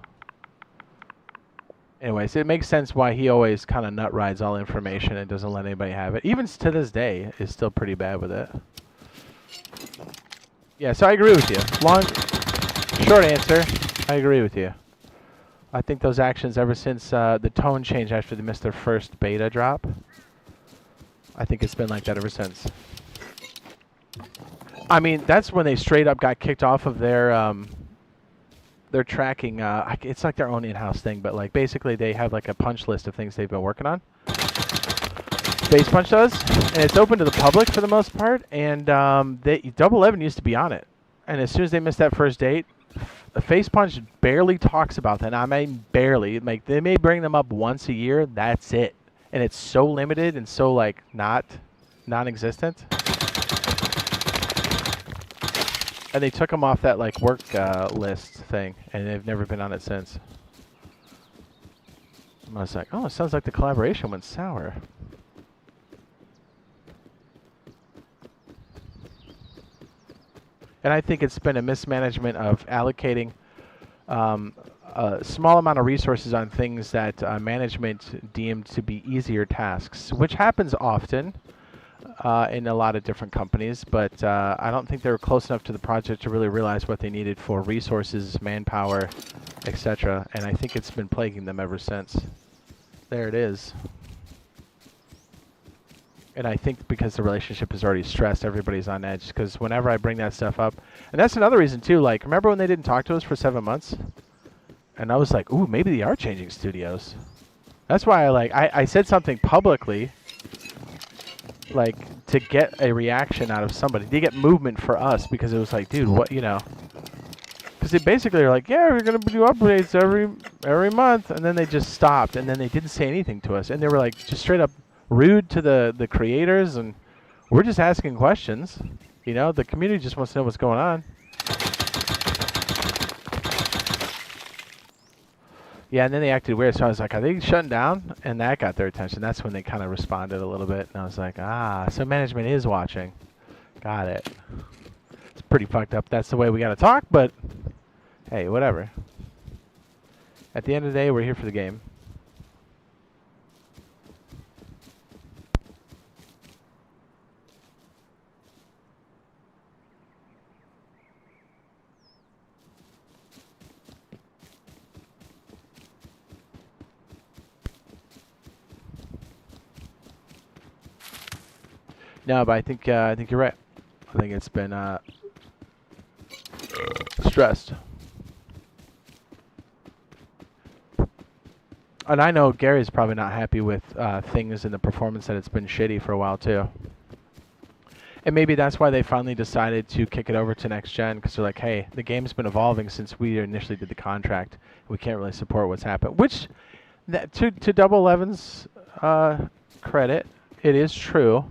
Anyways, it makes sense why he always kind of nut rides all information and doesn't let anybody have it. Even to this day, is still pretty bad with it. Yeah, so I agree with you. Short answer, I agree with you. I think those actions ever since the tone changed after they missed their first beta drop, I think it's been like that ever since. I mean, that's when they straight up got kicked off of their tracking. It's like their own in-house thing, but like basically they have like a punch list of things they've been working on. Base Punch does, and it's open to the public for the most part. And Double 11 used to be on it, and as soon as they missed that first date, Face Punch barely talks about that. And I mean barely. Like they may bring them up once a year. That's it, and it's so limited and so like non-existent. And they took them off that like work list thing, and they've never been on it since. I was like, oh, it sounds like the collaboration went sour. And I think it's been a mismanagement of allocating a small amount of resources on things that management deemed to be easier tasks, which happens often in a lot of different companies, but I don't think they were close enough to the project to really realize what they needed for resources, manpower, etc. And I think it's been plaguing them ever since. There it is. And I think because the relationship is already stressed, everybody's on edge. Because whenever I bring that stuff up, and that's another reason too. Like, remember when they didn't talk to us for 7 months? And I was like, ooh, maybe they are changing studios. That's why I said something publicly, like to get a reaction out of somebody, to get movement for us, because it was like, dude, what, you know? Because they basically are like, yeah, we're gonna do updates every month, and then they just stopped, and then they didn't say anything to us, and they were like just straight up rude to the creators, and we're just asking questions. You know, the community just wants to know what's going on. Yeah, and then they acted weird, so I was like, are they shutting down? And that got their attention. That's when they kind of responded a little bit, and I was like, ah, so management is watching. Got it. It's pretty fucked up. That's the way we gotta talk, but hey, whatever. At the end of the day, we're here for the game. No, but I think you're right. I think it's been stressed. And I know Gary's probably not happy with things and the performance, that it's been shitty for a while too. And maybe that's why they finally decided to kick it over to next gen, because they're like, hey, the game's been evolving since we initially did the contract. We can't really support what's happened. Which, to Double 11's credit, it is true.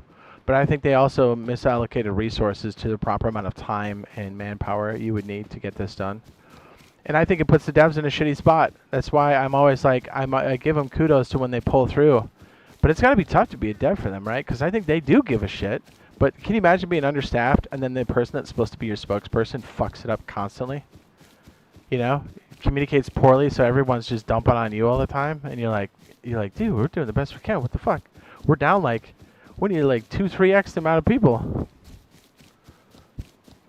But I think they also misallocated resources to the proper amount of time and manpower you would need to get this done. And I think it puts the devs in a shitty spot. That's why I'm always like, I give them kudos to when they pull through. But it's got to be tough to be a dev for them, right? Because I think they do give a shit. But can you imagine being understaffed and then the person that's supposed to be your spokesperson fucks it up constantly? You know? Communicates poorly, so everyone's just dumping on you all the time. And you're like, dude, we're doing the best we can. What the fuck? We're down like, we need like 2-3x the amount of people.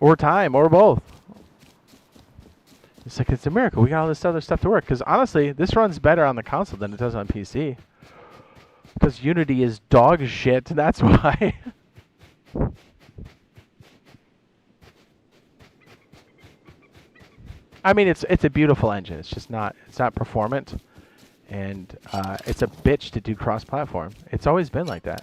Or time, or both. It's like, it's a miracle. We got all this other stuff to work. Because honestly, this runs better on the console than it does on PC. Because Unity is dog shit, that's why. I mean, it's a beautiful engine. It's just not, it's not performant. and it's a bitch to do cross-platform. It's always been like that.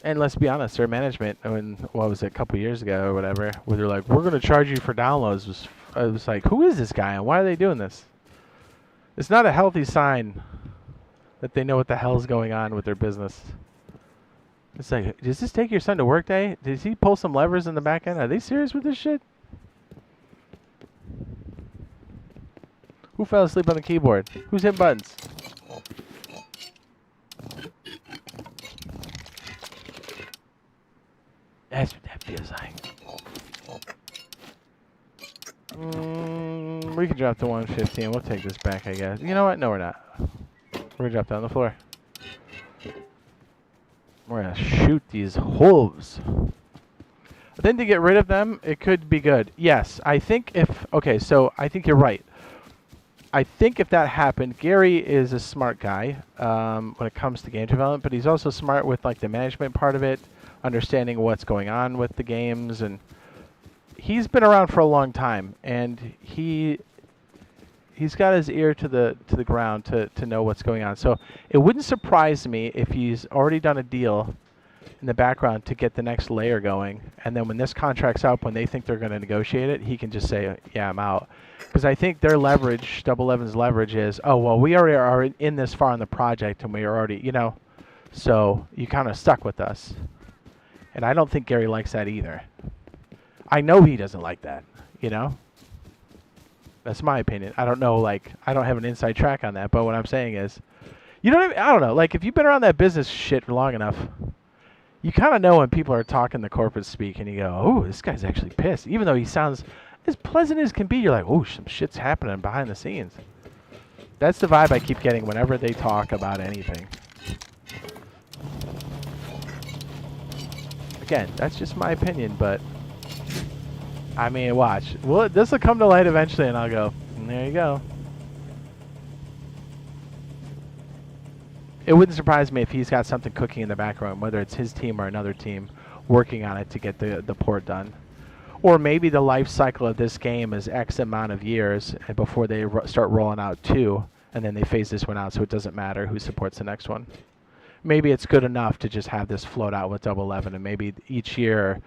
And let's be honest, their management, I mean, what was it, a couple years ago or whatever, where they're like, we're going to charge you for downloads. I was like, who is this guy and why are they doing this? It's not a healthy sign that they know what the hell's going on with their business. It's like, does this take your son to work day? Does he pull some levers in the back end? Are they serious with this shit? Who fell asleep on the keyboard? Who's hitting buttons? That's what that feels like. We can drop to 115. We'll take this back, I guess. You know what? No, we're not. We're going to drop down on the floor. We're going to shoot these wolves. Then to get rid of them, it could be good. Yes, I think if... Okay, so I think you're right. I think if that happened, Gary is a smart guy when it comes to game development, but he's also smart with like the management part of it, understanding what's going on with the games, and he's been around for a long time, and he's got his ear to the ground to know what's going on. So it wouldn't surprise me if he's already done a deal in the background to get the next layer going, and then when this contract's up, when they think they're going to negotiate it, he can just say, yeah, I'm out. Because I think their leverage, Double 11's leverage is, oh, well, we already are in this far in the project, and we are already, you know, so you kind of stuck with us. And I don't think Gary likes that either. I know he doesn't like that, you know? That's my opinion. I don't know, like, I don't have an inside track on that, but what I'm saying is, you know what I mean? I don't know. Like, if you've been around that business shit for long enough, you kind of know when people are talking the corporate speak, and you go, oh, this guy's actually pissed. Even though he sounds as pleasant as can be, you're like, oh, some shit's happening behind the scenes. That's the vibe I keep getting whenever they talk about anything. Again, that's just my opinion, but I mean, watch. Well, this will come to light eventually, and I'll go, there you go. It wouldn't surprise me if he's got something cooking in the background, whether it's his team or another team working on it to get the port done. Or maybe the life cycle of this game is X amount of years before they start rolling out 2, and then they phase this one out so it doesn't matter who supports the next one. Maybe it's good enough to just have this float out with Double 11, and maybe each year,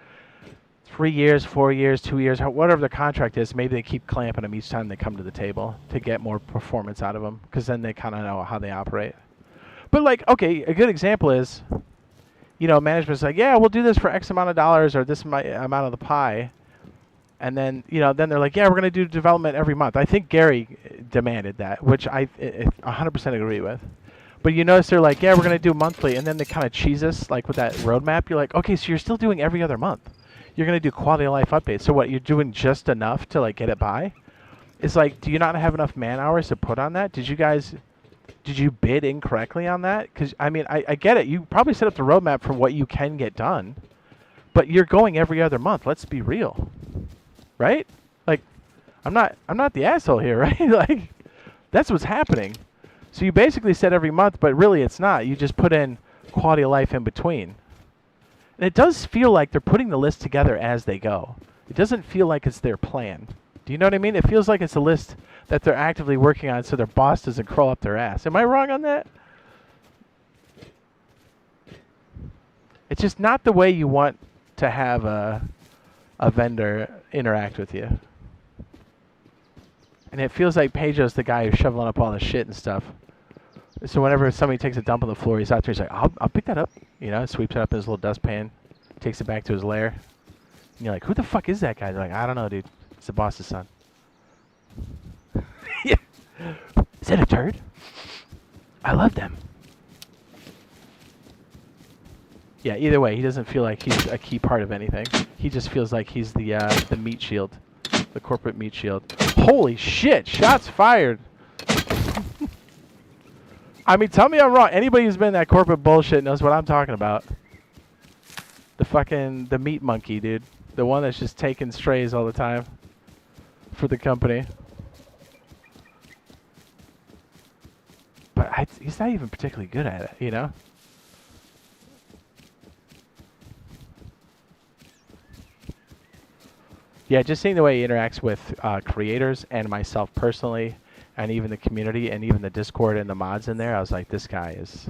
3 years, 4 years, 2 years, whatever the contract is, maybe they keep clamping them each time they come to the table to get more performance out of them, because then they kind of know how they operate. But, like, okay, a good example is, you know, management's like, yeah, we'll do this for X amount of dollars or this amount of the pie. And then, you know, then they're like, yeah, we're going to do development every month. I think Gary demanded that, which I 100% agree with. But you notice they're like, yeah, we're going to do monthly. And then they kind of cheese us, like with that roadmap. You're like, okay, so you're still doing every other month. You're going to do quality of life updates. So what, you're doing just enough to, like, get it by? It's like, do you not have enough man hours to put on that? Did you bid incorrectly on that? Because, I mean, I get it. You probably set up the roadmap for what you can get done. But you're going every other month. Let's be real. Right? Like, I'm not the asshole here, right? Like, that's what's happening. So you basically said every month, but really it's not. You just put in quality of life in between. And it does feel like they're putting the list together as they go. It doesn't feel like it's their plan. Do you know what I mean? It feels like it's a list that they're actively working on so their boss doesn't crawl up their ass. Am I wrong on that? It's just not the way you want to have a vendor interact with you. And it feels like Pedro's the guy who's shoveling up all the shit and stuff. So whenever somebody takes a dump on the floor, he's out there, he's like, I'll pick that up. You know, sweeps it up in his little dustpan, takes it back to his lair. And you're like, who the fuck is that guy? They're like, I don't know, dude. It's the boss's son. Yeah. Is that a turd? I love them. Yeah, either way, he doesn't feel like he's a key part of anything. He just feels like he's the meat shield, the corporate meat shield. Holy shit, shots fired. I mean, tell me I'm wrong. Anybody who's been in that corporate bullshit knows what I'm talking about. The meat monkey, dude. The one that's just taking strays all the time for the company. But he's not even particularly good at it, you know? Yeah, just seeing the way he interacts with creators and myself personally, and even the community and even the Discord and the mods in there, I was like, this guy is...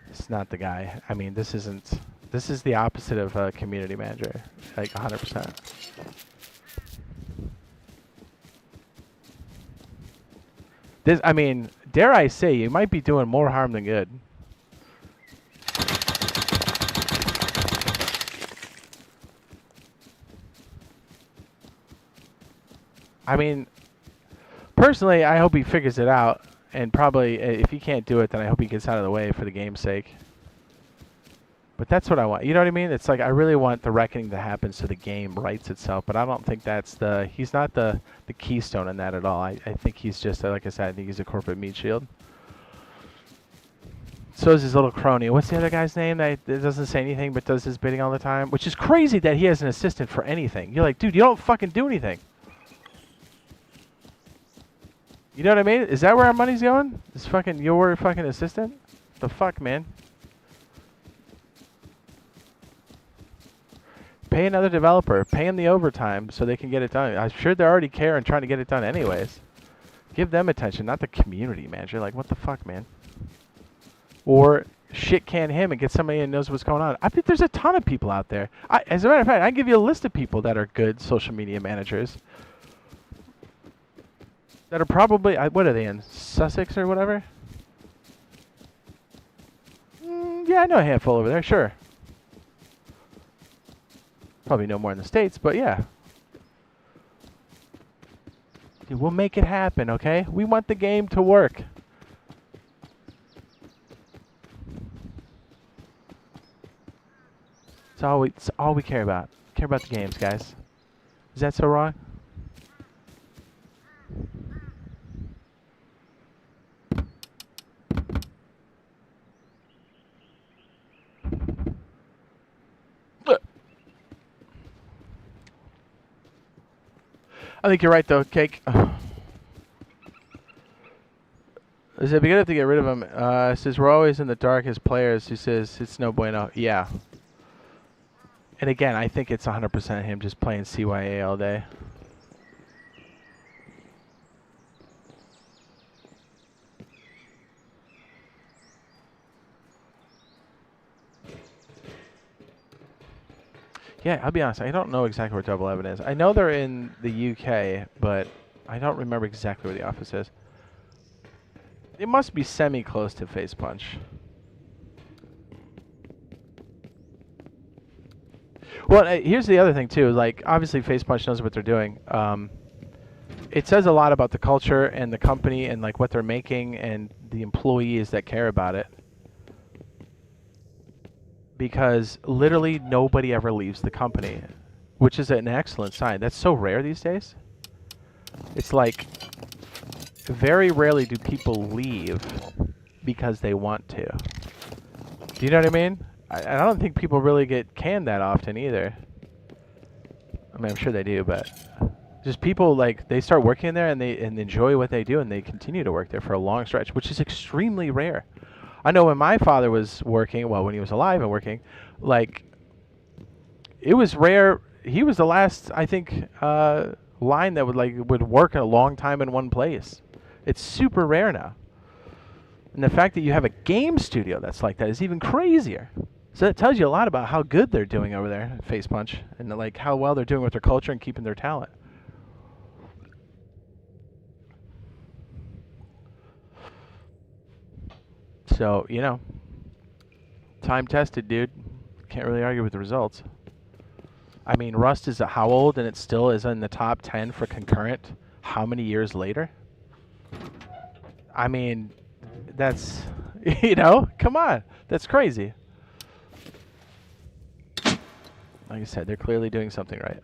It's not the guy. I mean, this isn't... This is the opposite of a community manager. Like, 100%. This, I mean, dare I say, you might be doing more harm than good. I mean, personally, I hope he figures it out. And probably, if he can't do it, then I hope he gets out of the way for the game's sake. But that's what I want. You know what I mean? It's like I really want the reckoning to happen so the game rights itself. But I don't think that's the... He's not the keystone in that at all. I think he's just, like I said, I think he's a corporate meat shield. So is his little crony. What's the other guy's name that doesn't say anything but does his bidding all the time? Which is crazy that he has an assistant for anything. You're like, dude, you don't fucking do anything. You know what I mean? Is that where our money's going? Is fucking your fucking assistant? The fuck, man? Pay another developer. Pay them the overtime so they can get it done. I'm sure they already care and trying to get it done anyways. Give them attention, not the community manager. Like, what the fuck, man? Or shit can him and get somebody who knows what's going on. I think there's a ton of people out there. As a matter of fact, I can give you a list of people that are good social media managers. That are probably, what are they in? Sussex or whatever? Yeah, I know a handful over there, sure. Probably no more in the States, but yeah. Dude, we'll make it happen, okay? We want the game to work. It's all we care about. Care about the games, guys. Is that so wrong? I think you're right, though, Cake. It'd be good if to get rid of him. Says we're always in the dark as players. He says it's no bueno. Yeah. And again, I think it's 100% him just playing CYA all day. Yeah, I'll be honest. I don't know exactly where Double Eleven is. I know they're in the UK, but I don't remember exactly where the office is. It must be semi-close to Face Punch. Well, here's the other thing, too. Like, obviously, Face Punch knows what they're doing. It says a lot about the culture and the company and, like, what they're making and the employees that care about it. Because literally nobody ever leaves the company, which is an excellent sign. That's so rare these days. It's like very rarely do people leave because they want to. Do you know what I mean? I don't think people really get canned that often either. I mean, I'm sure they do, but just people, like, they start working there and they enjoy what they do and they continue to work there for a long stretch, which is extremely rare. I know when my father was working, well, when he was alive and working, like, it was rare. He was the last, I think, line that would work a long time in one place. It's super rare now. And the fact that you have a game studio that's like that is even crazier. So that tells you a lot about how good they're doing over there at Face Punch and, like, how well they're doing with their culture and keeping their talent. So, you know, time tested, dude. Can't really argue with the results. I mean, Rust is how old and it still is in the top 10 for concurrent how many years later? I mean, that's, you know, come on. That's crazy. Like I said, they're clearly doing something right.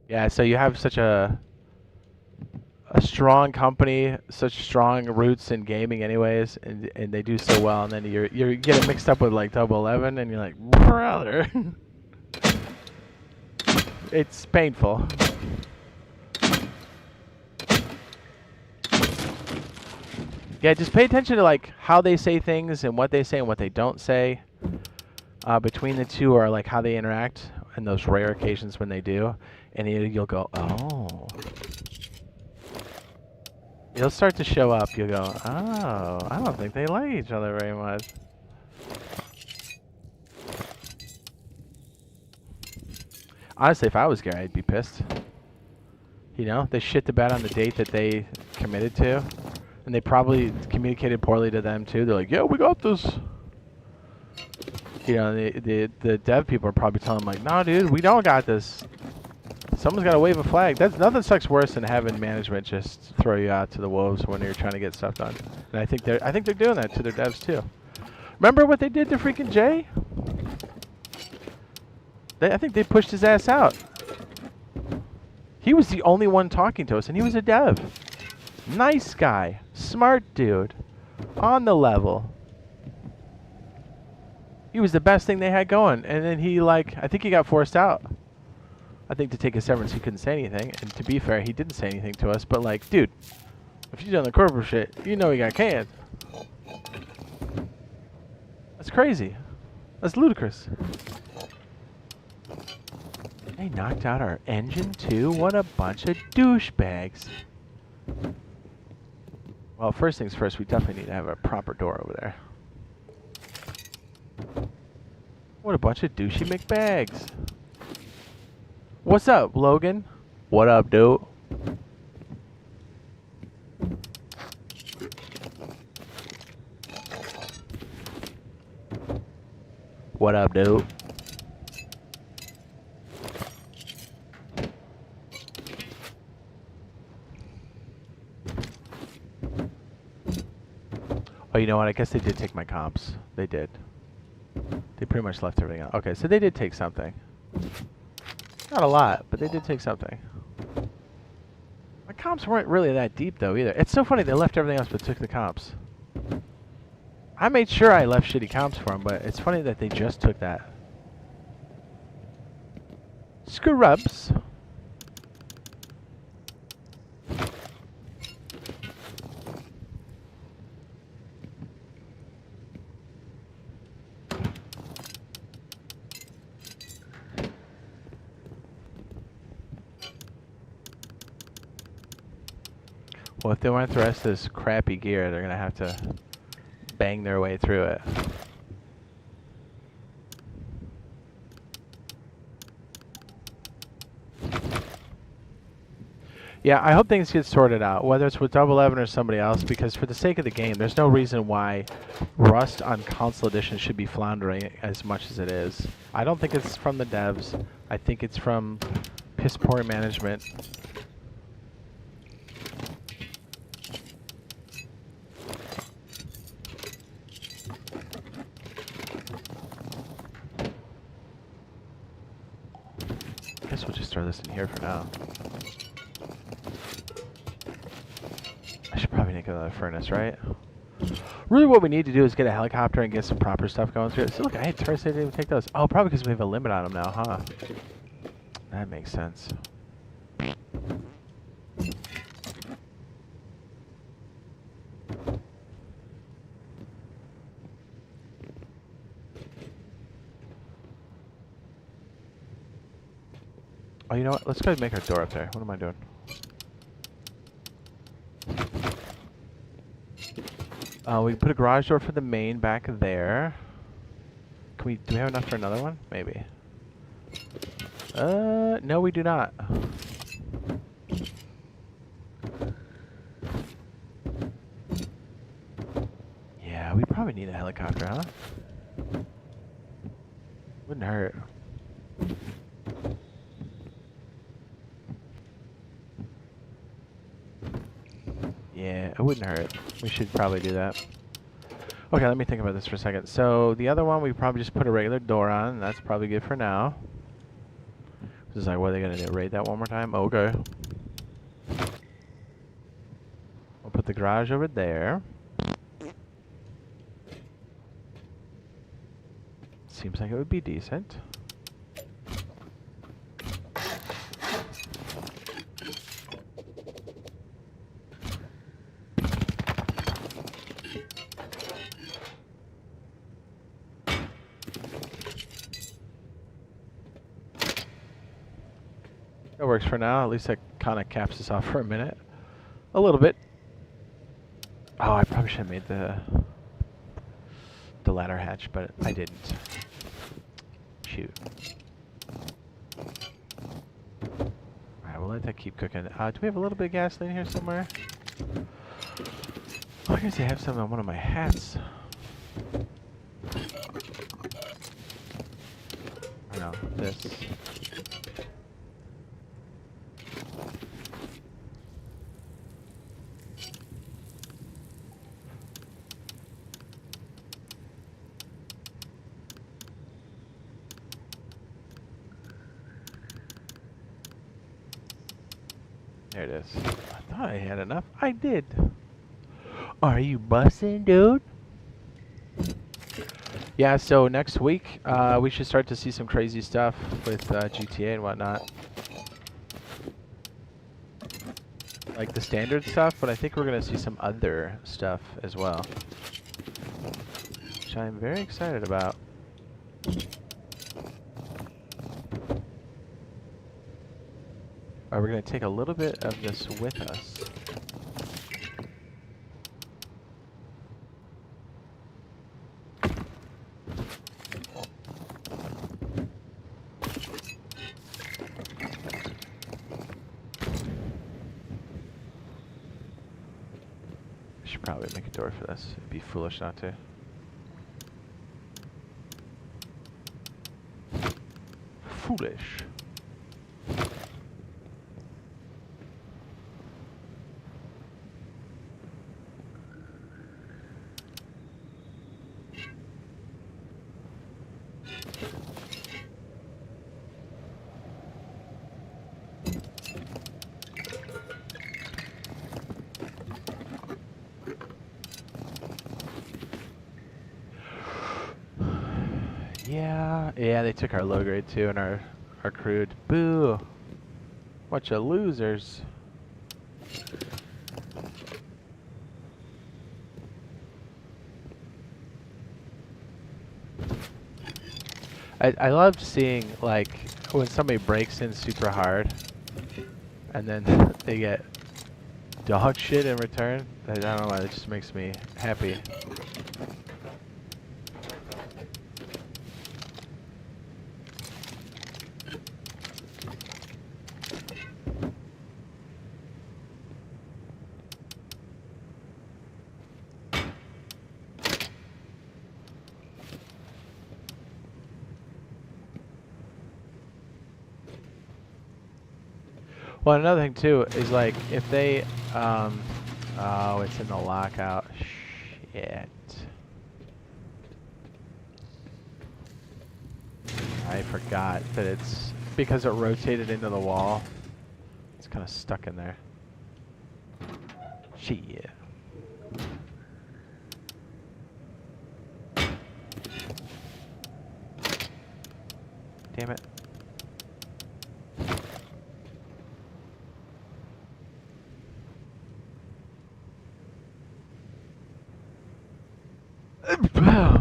Yeah, so you have such a strong company, such strong roots in gaming anyways, and they do so well, and then you get it mixed up with like Double 11, and you're like, brother. It's painful. Yeah, just pay attention to, like, how they say things and what they say and what they don't say. between the two are like how they interact and those rare occasions when they do. And you'll go, oh. You'll start to show up. You'll go, oh, I don't think they like each other very much. Honestly, if I was Gary, I'd be pissed. You know, they shit the bed on the date that they committed to. And they probably communicated poorly to them, too. They're like, yeah, we got this. You know, the dev people are probably telling them, like, no, dude, we don't got this. Someone's got to wave a flag. That's nothing sucks worse than having management just throw you out to the wolves when you're trying to get stuff done. And I think they're doing that to their devs, too. Remember what they did to freaking Jay? I think they pushed his ass out. He was the only one talking to us, and he was a dev. Nice guy. Smart dude. On the level. He was the best thing they had going. And then he, like, I think he got forced out. I think to take a severance, he couldn't say anything. And to be fair, he didn't say anything to us. But, like, dude, if you done the corporate shit, you know he got canned. That's crazy. That's ludicrous. They knocked out our engine, too? What a bunch of douchebags. Well, first things first, we definitely need to have a proper door over there. What a bunch of douchey McBags. What's up, Logan? What up, dude? What up, dude? Oh, you know what? I guess they did take my comps. They did. They pretty much left everything out. Okay, so they did take something. Not a lot, but they did take something. My comps weren't really that deep, though, either. It's so funny they left everything else but took the comps. I made sure I left shitty comps for them, but it's funny that they just took that. Scrubs. Well, if they want the rest of this crappy gear, they're going to have to bang their way through it. Yeah, I hope things get sorted out, whether it's with Double 11 or somebody else, because for the sake of the game, there's no reason why Rust on console edition should be floundering as much as it is. I don't think it's from the devs. I think it's from piss poor management. I guess we'll just throw this in here for now. I should probably make another furnace, right? Really what we need to do is get a helicopter and get some proper stuff going through it. So look, I had turrets, I didn't even take those. Oh, probably because we have a limit on them now, huh? That makes sense. Oh, you know what? Let's go ahead and make our door up there. What am I doing? We can put a garage door for the main back there. Do we have enough for another one? Maybe. No, we do not. Yeah, we probably need a helicopter, huh? Wouldn't hurt. Yeah, it wouldn't hurt. We should probably do that. Okay, let me think about this for a second. So the other one, we probably just put a regular door on, and that's probably good for now. This is like, what are they gonna do? Raid that one more time? Okay. We'll put the garage over there. Seems like it would be decent. works for now. At least that kind of caps us off for a minute. A little bit. Oh, I probably should have made the ladder hatch, but I didn't. Shoot. Alright, we'll let that keep cooking. Do we have a little bit of gasoline here somewhere? Oh, I guess I have some on one of my hats. Or no, this. There it is. I thought I had enough. I did. Are you bussin', dude? Yeah, so next week, we should start to see some crazy stuff with GTA and whatnot. Like the standard stuff, but I think we're going to see some other stuff as well. Which I'm very excited about. We're going to take a little bit of this with us. I should probably make a door for this. It'd be foolish not to. Foolish. Yeah, they took our low grade too and our crude. Boo! Bunch of losers. I love seeing like when somebody breaks in super hard and then they get dog shit in return. I don't know why, it just makes me happy. Well, another thing too is like if they, oh, it's in the lockout. Shit. I forgot that it's because it rotated into the wall. It's kind of stuck in there. Shit. Damn it.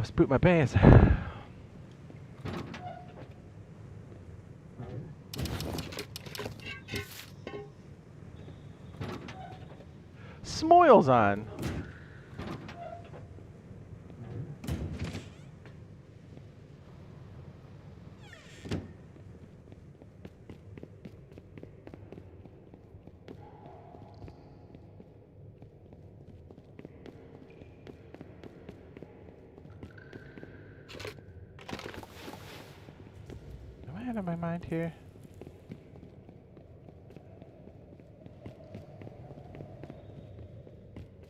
Spook my pants. Smoils on. Out of my mind here.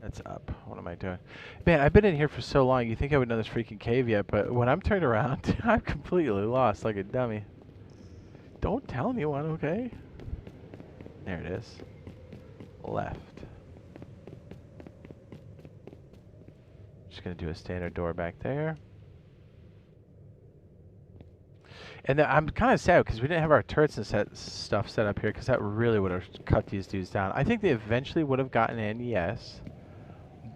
That's up. What am I doing? Man, I've been in here for so long. You think I would know this freaking cave yet, but when I'm turned around, I'm completely lost like a dummy. Don't tell me one, okay? There it is. Left. Just gonna do a standard door back there. And I'm kind of sad because we didn't have our turrets and stuff set up here because that really would have cut these dudes down. I think they eventually would have gotten in, yes.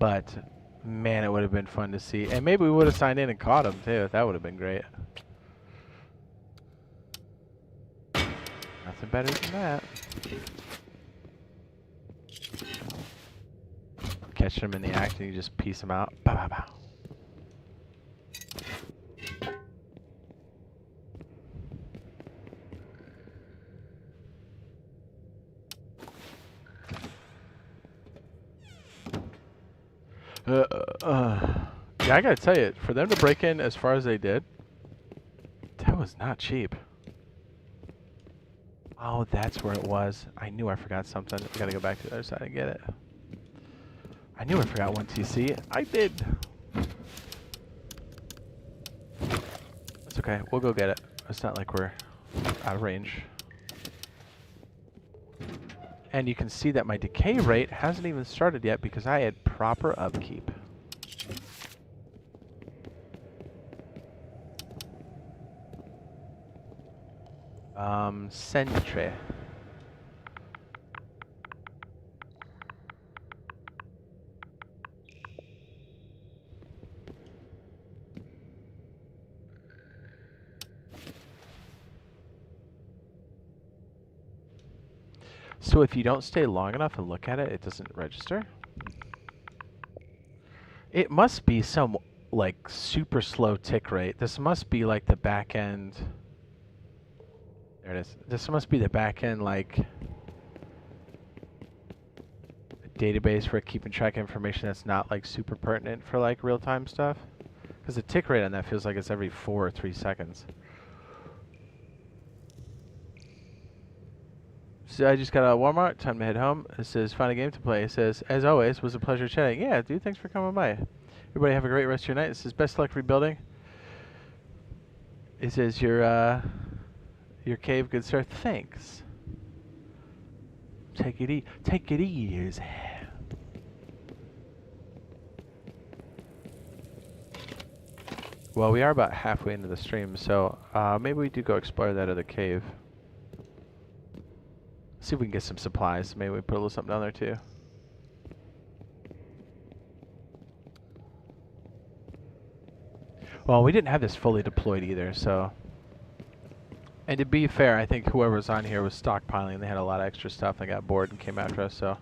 But, man, it would have been fun to see. And maybe we would have signed in and caught them, too. That would have been great. Nothing better than that. Catch them in the act and you just piece them out. Bow, bow, bow. Yeah, I gotta tell you, for them to break in as far as they did, that was not cheap. Oh, that's where it was. I knew I forgot something. I gotta go back to the other side and get it. I knew I forgot one TC. I did. That's okay. We'll go get it. It's not like we're out of range. And you can see that my decay rate hasn't even started yet because I had proper upkeep. Sentry. So if you don't stay long enough and look at it, it doesn't register. It must be some, like, super slow tick rate. This must be, like, the back end. There it is. This must be the back end, like, database for keeping track of information that's not, like, super pertinent for, like, real-time stuff. Because the tick rate on that feels like it's every 4 or 3 seconds. So I just got a Walmart. Time to head home. It says, find a game to play. It says, as always, was a pleasure chatting. Yeah, dude, thanks for coming by. Everybody have a great rest of your night. It says, best luck rebuilding. It says, your cave, good start. Thanks. Take it easy. Well, we are about halfway into the stream, so maybe we do go explore that other cave. See if we can get some supplies. Maybe we put a little something down there too. Well, we didn't have this fully deployed either, so. And to be fair, I think whoever's on here was stockpiling. They had a lot of extra stuff. They got bored and came after us, so.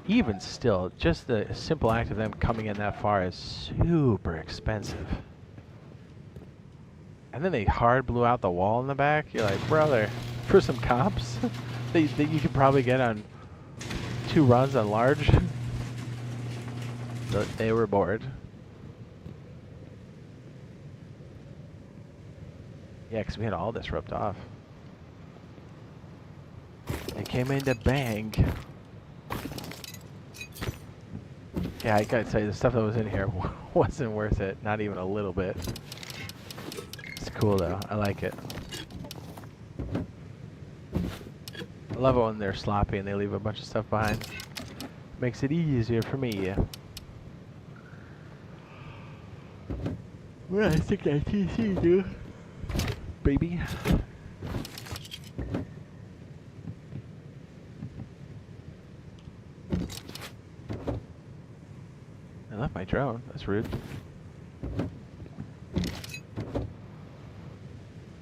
Even still, just the simple act of them coming in that far is super expensive. And then they hard blew out the wall in the back. You're like, brother, for some cops that you could probably get on 2 runs on large. But they were bored. Yeah, because we had all this roped off. They came in to bang. Yeah, I gotta tell you, the stuff that was in here wasn't worth it. Not even a little bit. It's cool though. I like it. I love it when they're sloppy and they leave a bunch of stuff behind. Makes it easier for me. Well, I think that TC, dude. Baby. I left my drone. That's rude.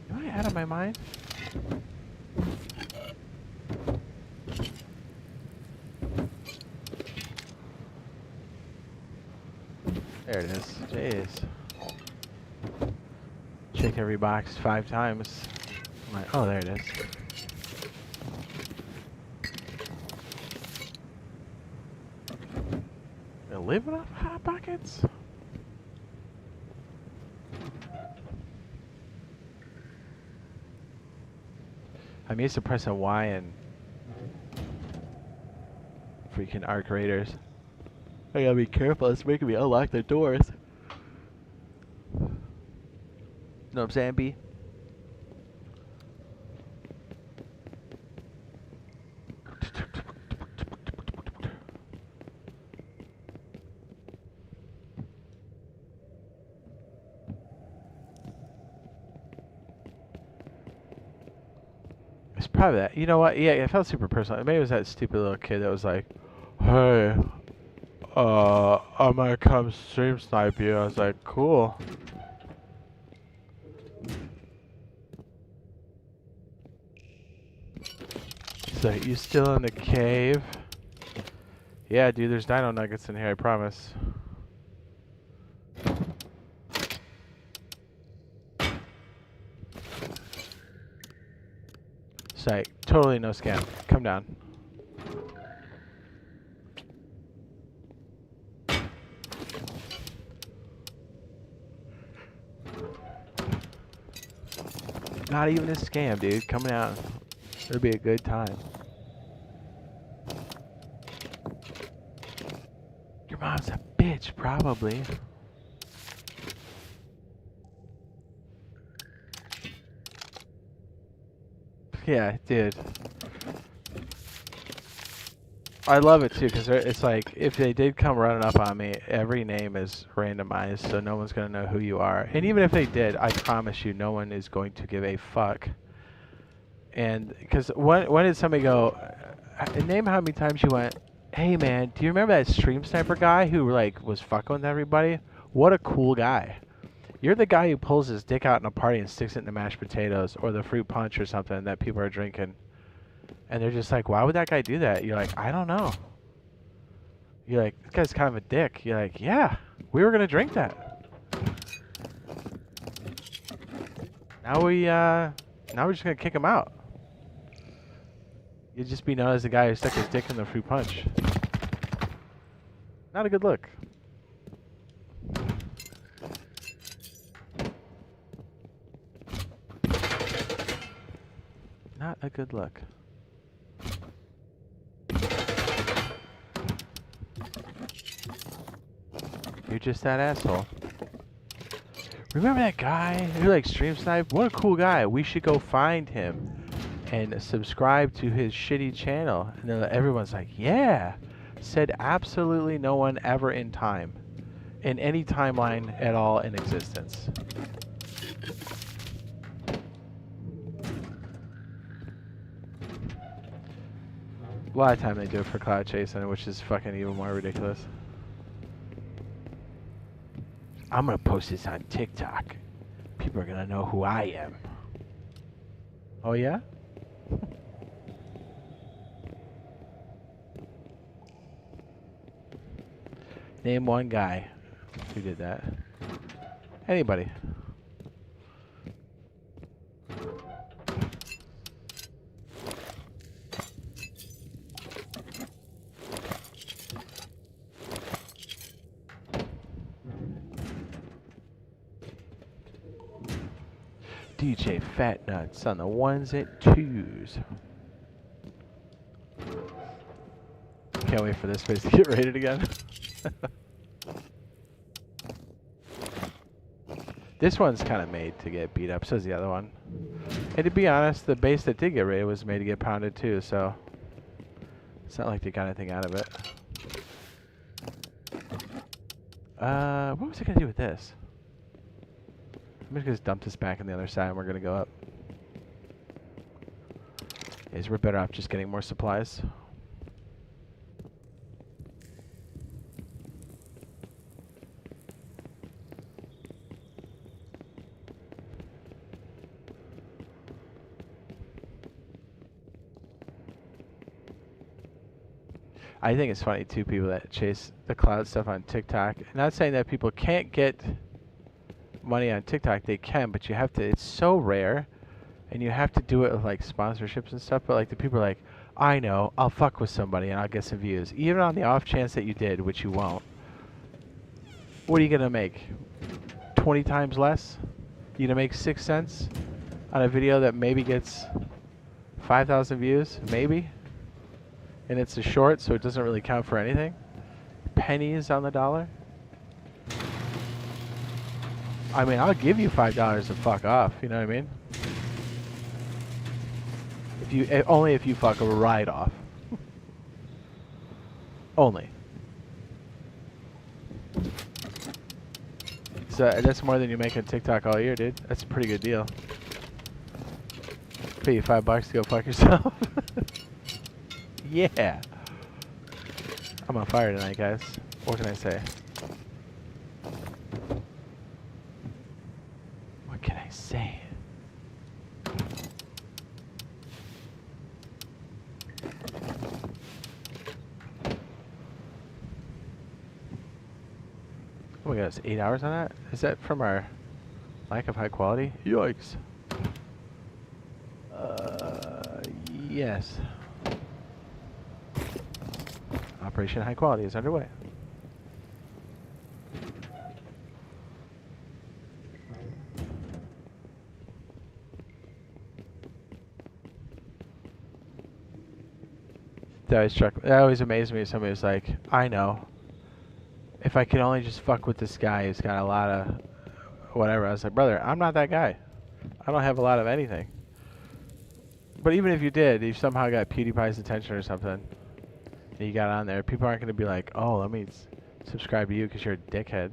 Am I out of my mind? There it is. Jeez. Check every box 5 times. I'm like, oh, there it is. They're living off hot pockets? I'm used to pressing Y and freaking arc raiders. I gotta be careful, it's making me unlock the doors. Know what I'm saying, B? It's probably that. You know what? Yeah, it felt super personal. Maybe it was that stupid little kid that was like, hey, I'm gonna come stream snipe you. I was like, cool. So you still in the cave? Yeah, dude, there's dino nuggets in here, I promise. Sight. Totally no scam. Come down. Not even a scam, dude. Coming out. It'll be a good time. Your mom's a bitch, probably. Yeah, dude. I love it too, because it's like, if they did come running up on me, every name is randomized, so no one's going to know who you are. And even if they did, I promise you, no one is going to give a fuck. And, because when did somebody go, name how many times you went, hey man, do you remember that stream sniper guy who, like, was fucking with everybody? What a cool guy. You're the guy who pulls his dick out in a party and sticks it in the mashed potatoes, or the fruit punch or something that people are drinking. And they're just like, why would that guy do that? You're like, I don't know. You're like, this guy's kind of a dick. You're like, yeah, we were going to drink that. Now we're just going to kick him out. You'd just be known as the guy who stuck his dick in the fruit punch. Not a good look. Not a good look. You're just that asshole. Remember that guy who like stream snipe? What a cool guy. We should go find him and subscribe to his shitty channel. And then everyone's like, yeah. Said absolutely no one ever in time. In any timeline at all in existence. A lot of time they do it for cloud chasing, which is fucking even more ridiculous. I'm gonna post this on TikTok. People are gonna know who I am. Oh yeah? Name one guy who did that. Anybody. DJ Fat Nuts on the ones and twos. Can't wait for this place to get raided again. This one's kind of made to get beat up, so is the other one. And to be honest, the base that did get raided was made to get pounded too, so it's not like they got anything out of it. What was I gonna do with this? I'm just gonna dump this back on the other side and we're gonna go up. Is we're better off just getting more supplies. I think it's funny too, people that chase the cloud stuff on TikTok. I'm not saying that people can't get money on TikTok, they can, but you have to, it's so rare, and you have to do it with like sponsorships and stuff, but like the people are like, I know, I'll fuck with somebody and I'll get some views. Even on the off chance that you did, which you won't. What are you gonna make? 20 times less? You gonna make 6 cents on a video that maybe gets 5,000 views? Maybe? And it's a short, so it doesn't really count for anything. Pennies on the dollar. I mean, I'll give you $5 to fuck off. You know what I mean? If you only if you fuck a ride off. Only. So that's more than you make on TikTok all year, dude. That's a pretty good deal. Pay you $5 to go fuck yourself. Yeah. I'm on fire tonight, guys. What can I say? What can I say? Oh my god, it's 8 hours on that? Is that from our lack of high quality? Yikes. Yes. Operation High Quality is underway. That always amazed me if somebody was like, I know. If I could only just fuck with this guy who's got a lot of whatever. I was like, brother, I'm not that guy. I don't have a lot of anything. But even if you did, you somehow got PewDiePie's attention or something, and you got on there, people aren't going to be like, oh, let me subscribe to you because you're a dickhead.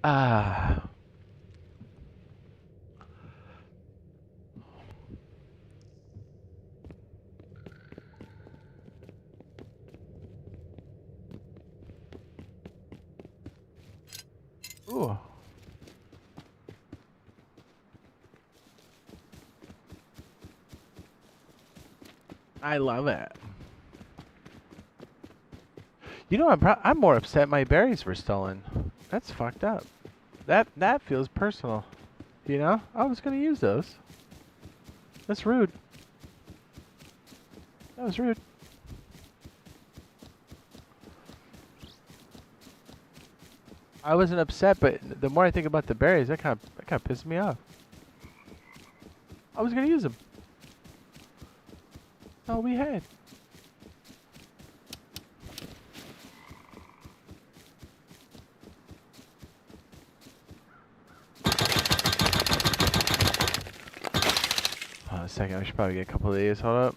Ah. Ooh. I love it. You know, I'm more upset my berries were stolen. That's fucked up. That feels personal. You know? I was gonna use those. That's rude. That was rude. I wasn't upset, but the more I think about the berries, that kind of pissed me off. I was gonna use them. That's all we had. Hold on a second, I should probably get a couple of these. Hold up.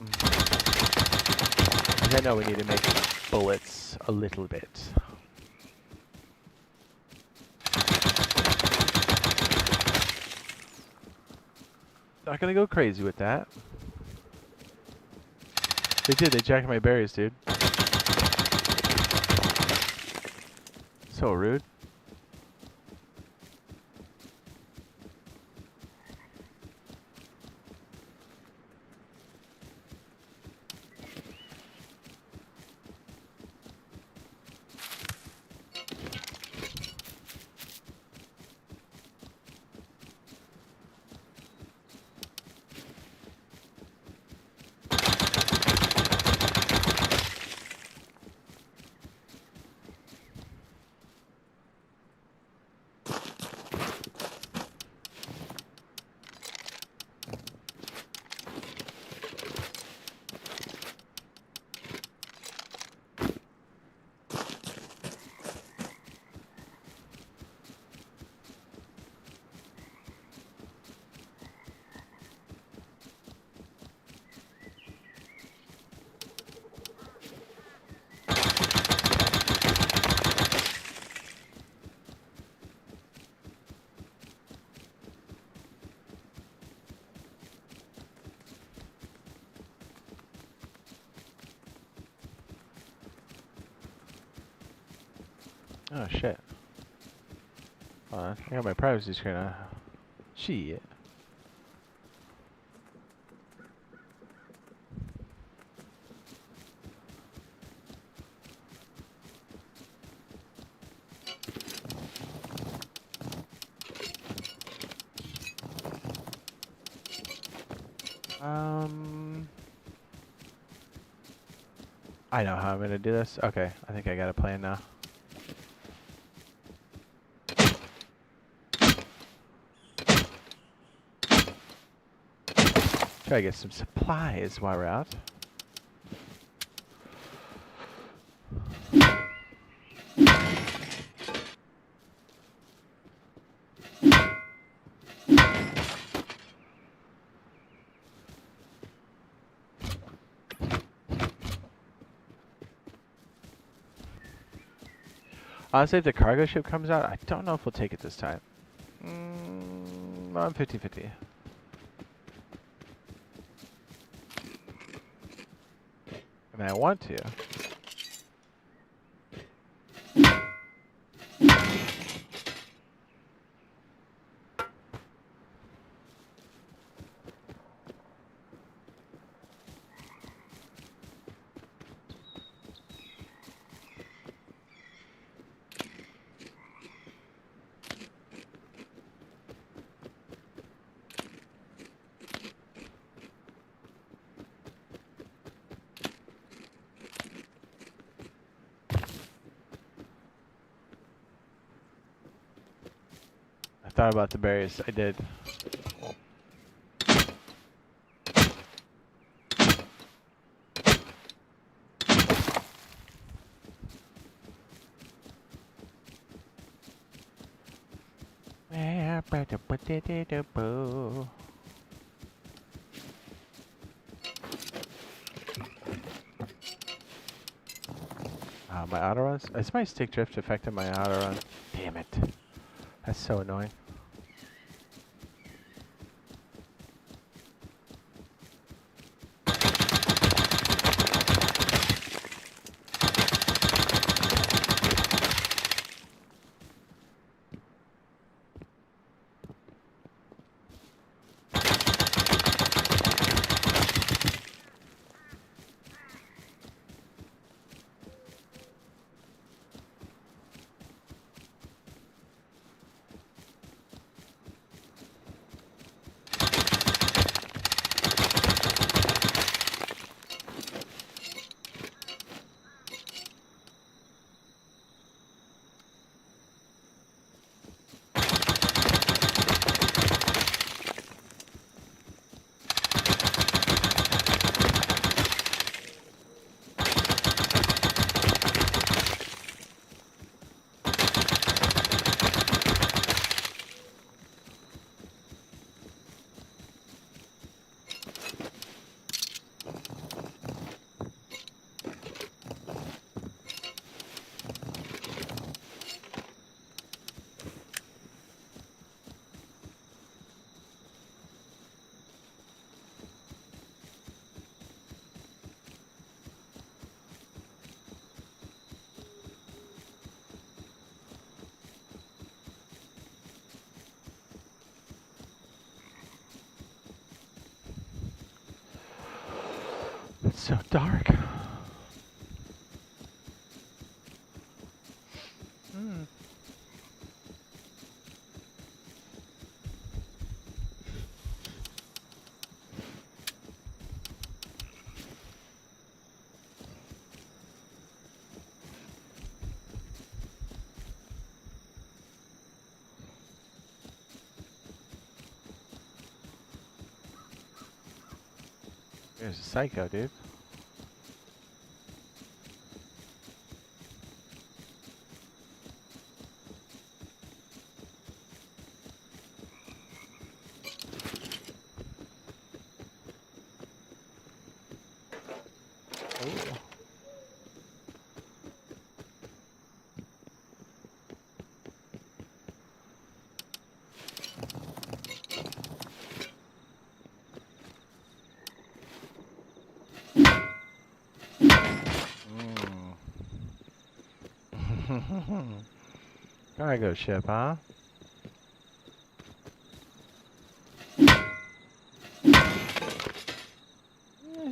I know we need to make bullets a little bit. Not gonna go crazy with that. They jacked my berries, dude. So rude. Oh shit. Hold on, I got my privacy screen on. Shit. I know how I'm gonna do this. Okay, I think I got a plan now. Try to get some supplies while we're out. Honestly, if the cargo ship comes out, I don't know if we'll take it this time. I'm 50-50. And I want to. I thought about the berries. I did. My auto runs? Is my stick drift affecting my auto run? Damn it. That's so annoying. It's so dark. There's a psycho, dude. Cargo ship, huh? Let's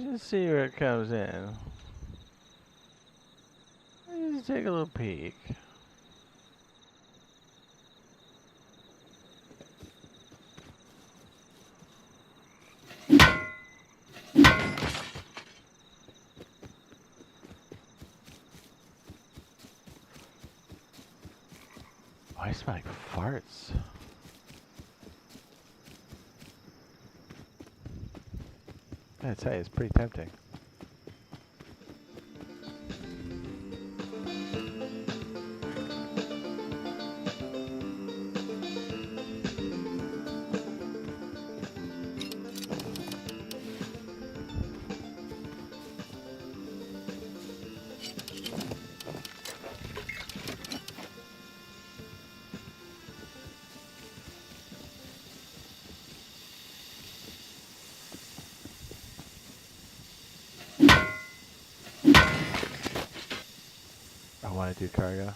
just see where it comes in. Let's just take a little peek. Oh, I smell like farts. I'd say it's pretty tempting. don't want to do cargo.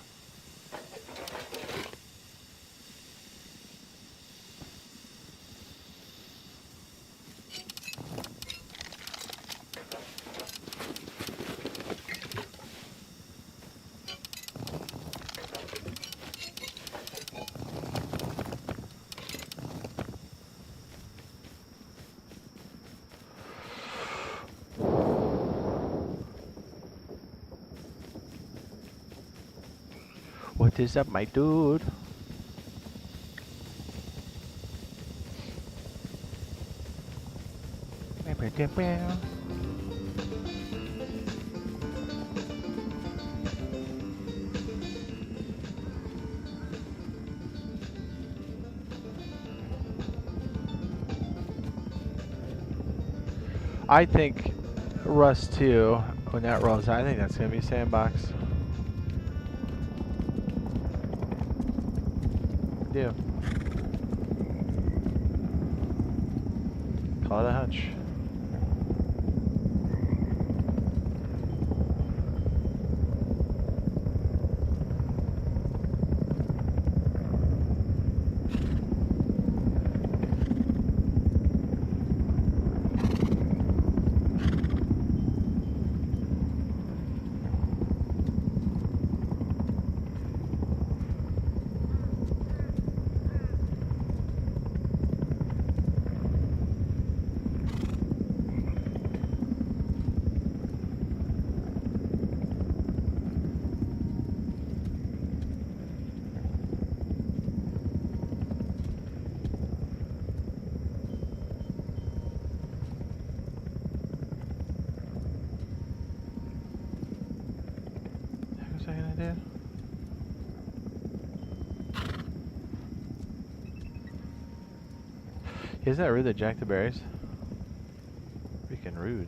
What is up, my dude? I think Rust 2, when that rolls out, I think that's going to be Sandbox. I do. Call it a hunch. What was I gonna do? Isn't that rude that Jack the Berries? Freaking rude.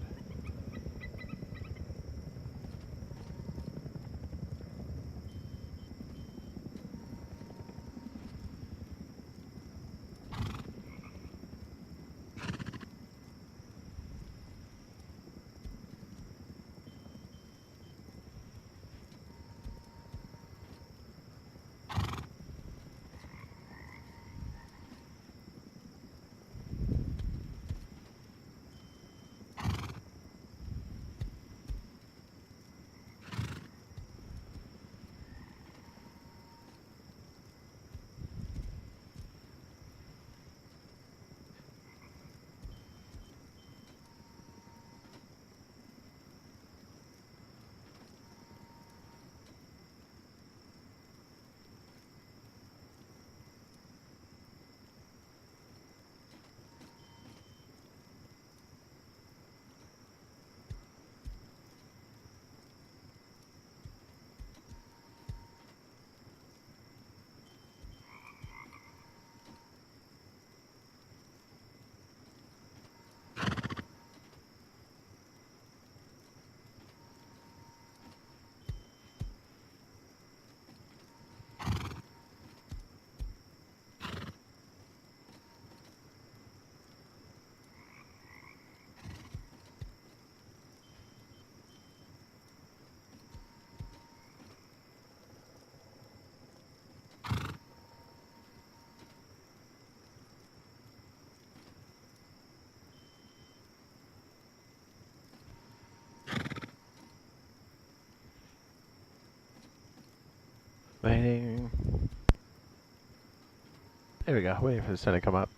Waiting. There we go. Waiting for the sun to come up.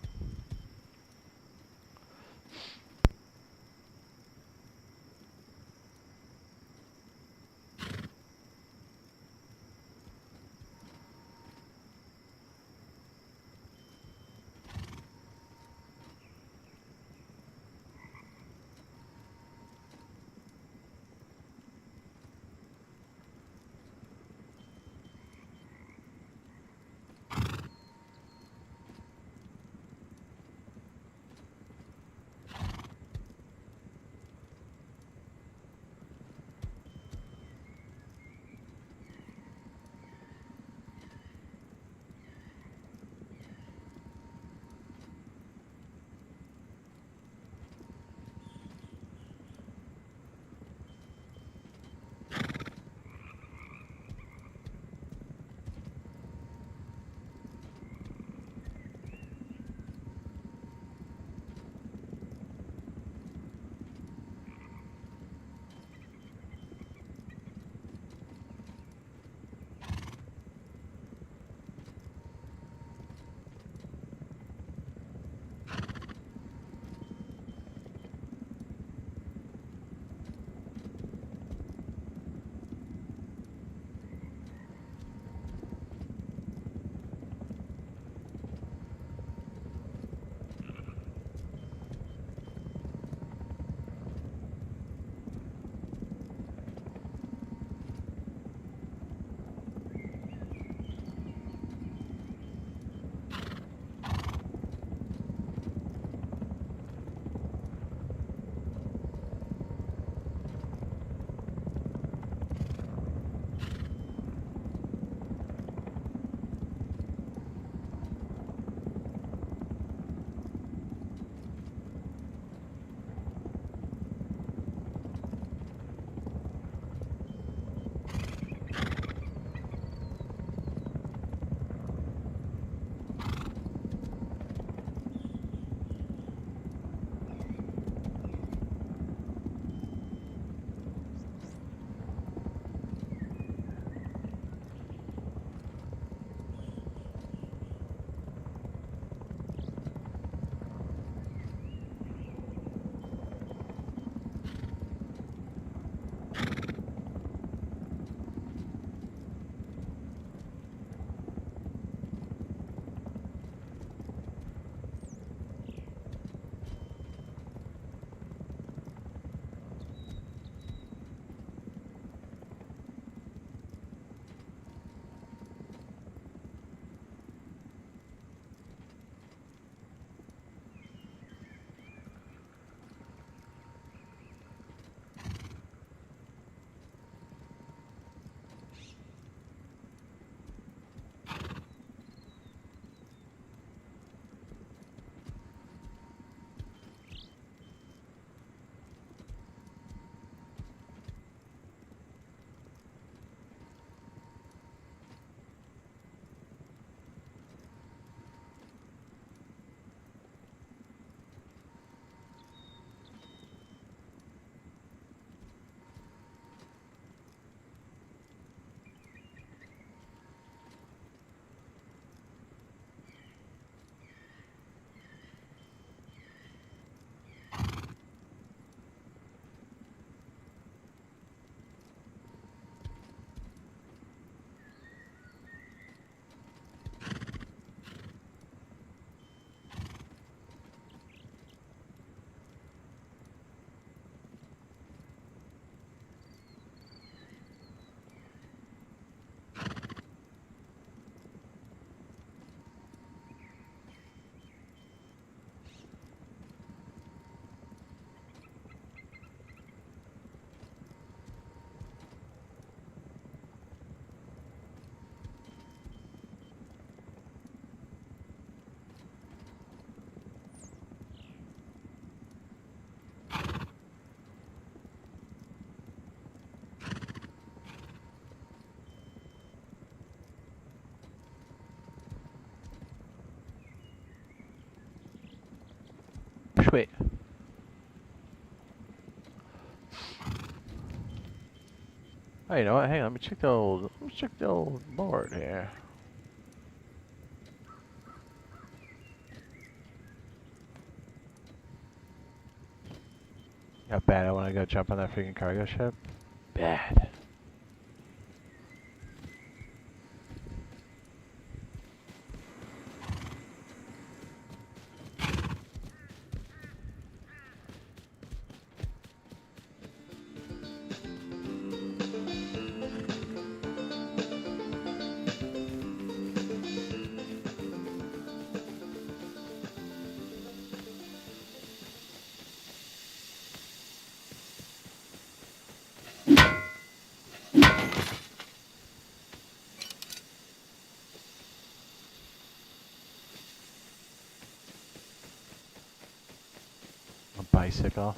Oh, you know what? Hang on, let me check the old board here. How bad I want to go jump on that freaking cargo ship. Bad. A bicycle.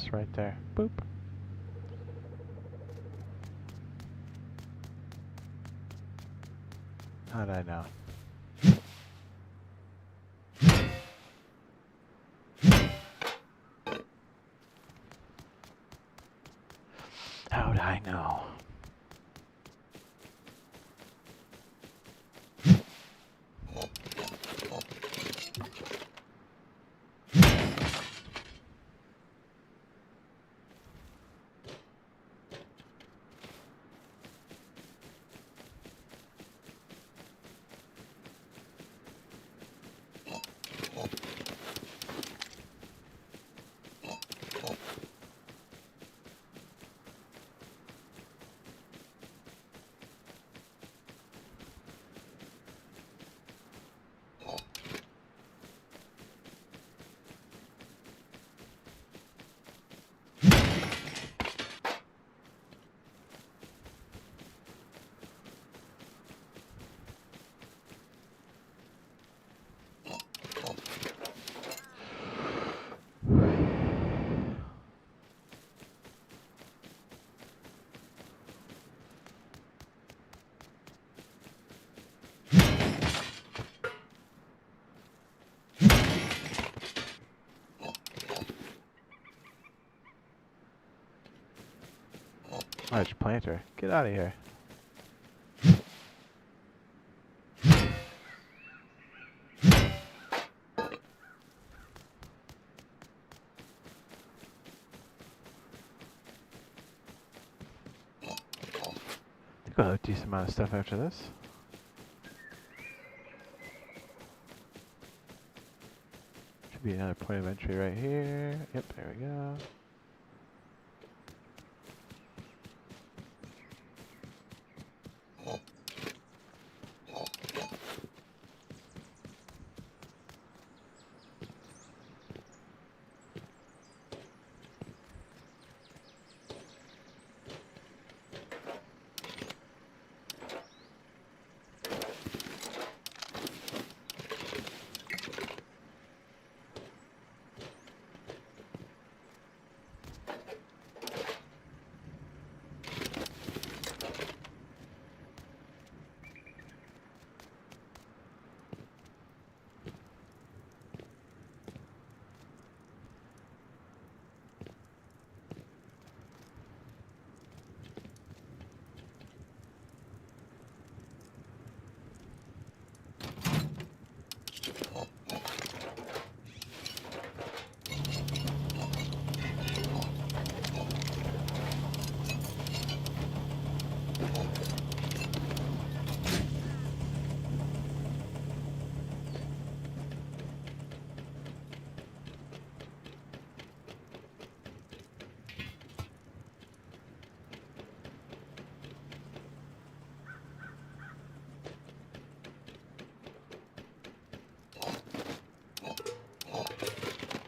Just right there. Boop. How'd I know? How'd I know? Large planter. Get out of here. I think we'll have a decent amount of stuff after this. Should be another point of entry right here. Yep, there we go.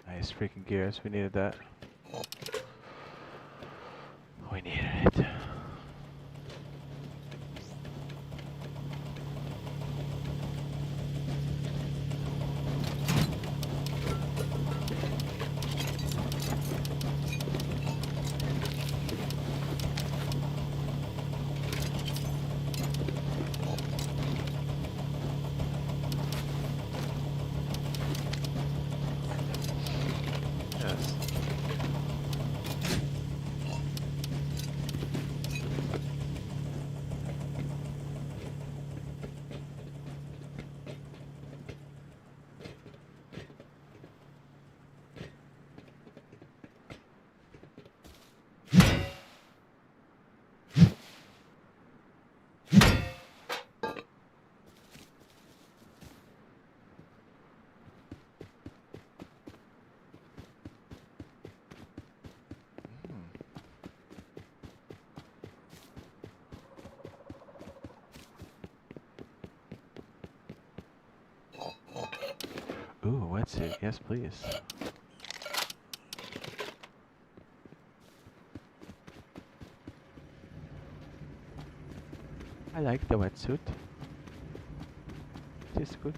Nice freaking gears. We needed that. We needed it. Yes. Ooh, wetsuit. Yes, please. I like the wetsuit. It is good.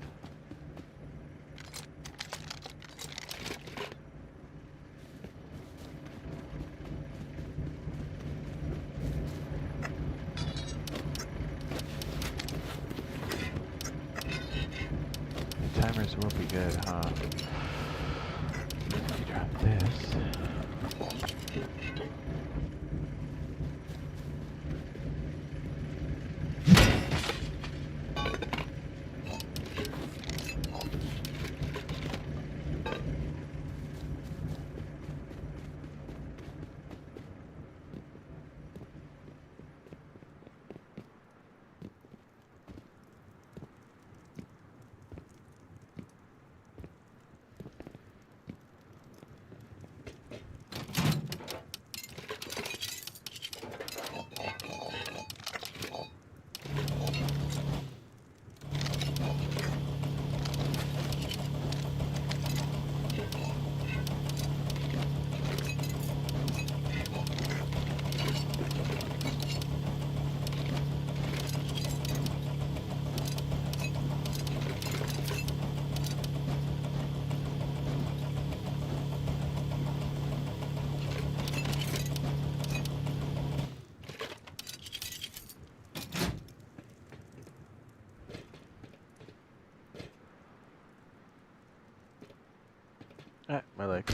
Ah, my leg.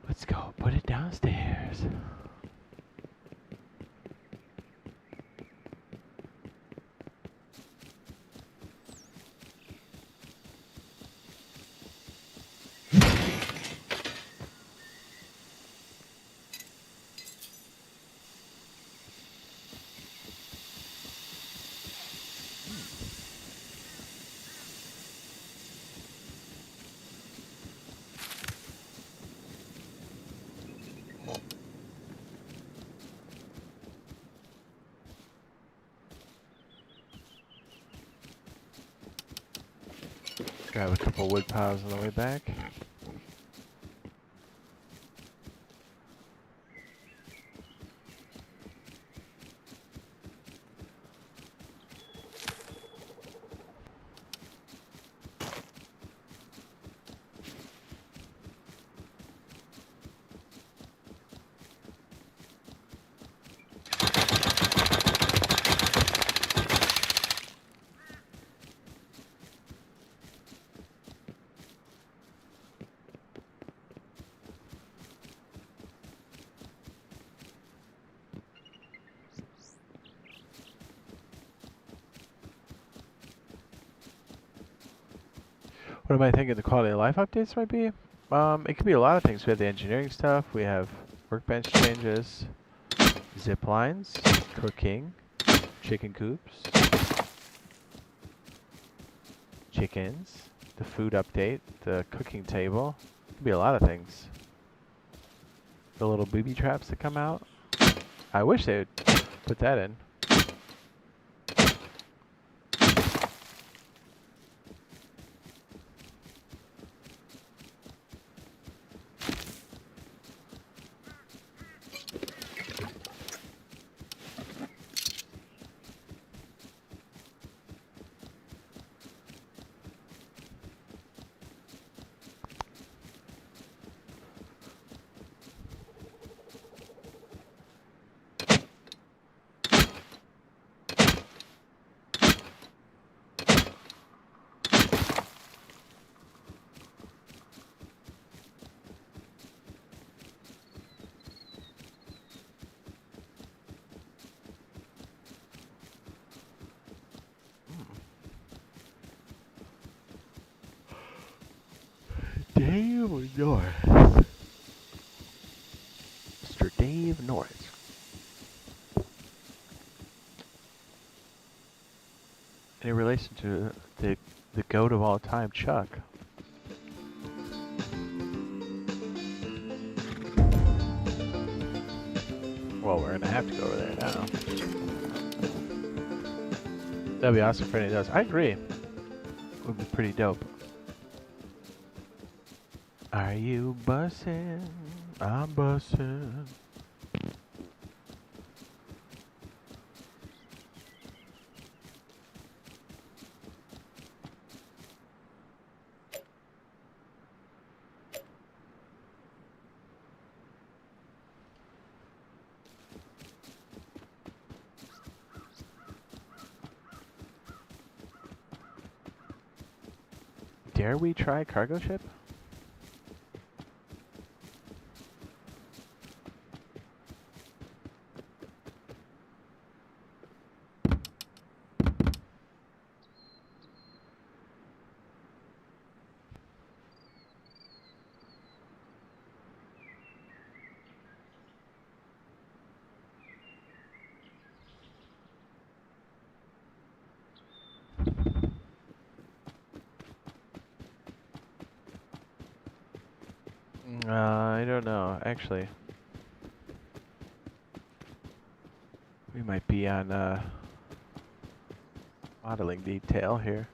Let's go put it downstairs. Grab a couple wood piles on the way back. What am I thinking the quality of life updates might be? It could be a lot of things. We have the engineering stuff, we have workbench changes, zip lines, cooking, chicken coops, chickens, the food update, the cooking table. Could be a lot of things. The little booby traps that come out. I wish they would put that in. Dave North. Mr. Dave North. In relation to the goat of all time, Chuck. Well, we're gonna have to go over there now. That'd be awesome if anyone does. I agree. It would be pretty dope. Are you bussin'? I'm bussin'. Dare we try cargo ship? I don't know, actually. We might be on modeling detail here.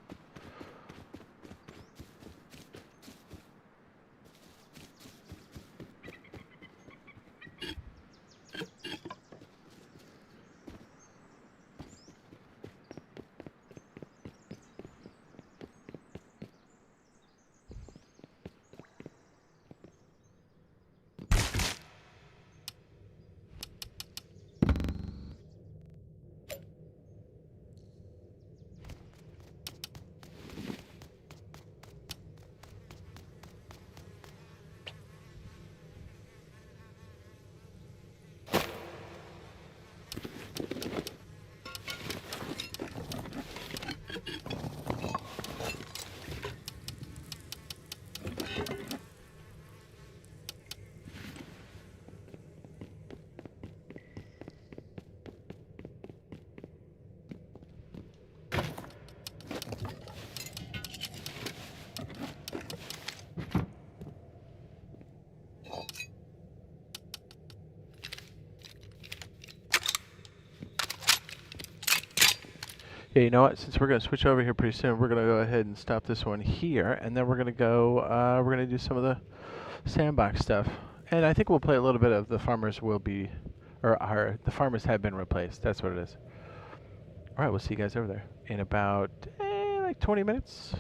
Yeah, you know what? Since we're going to switch over here pretty soon, we're going to go ahead and stop this one here, and then we're going to go, we're going to do some of the sandbox stuff. And I think we'll play a little bit of the farmers will be, or the farmers have been replaced. That's what it is. All right, we'll see you guys over there in about, like 20 minutes.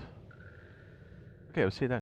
Okay, we'll see you then.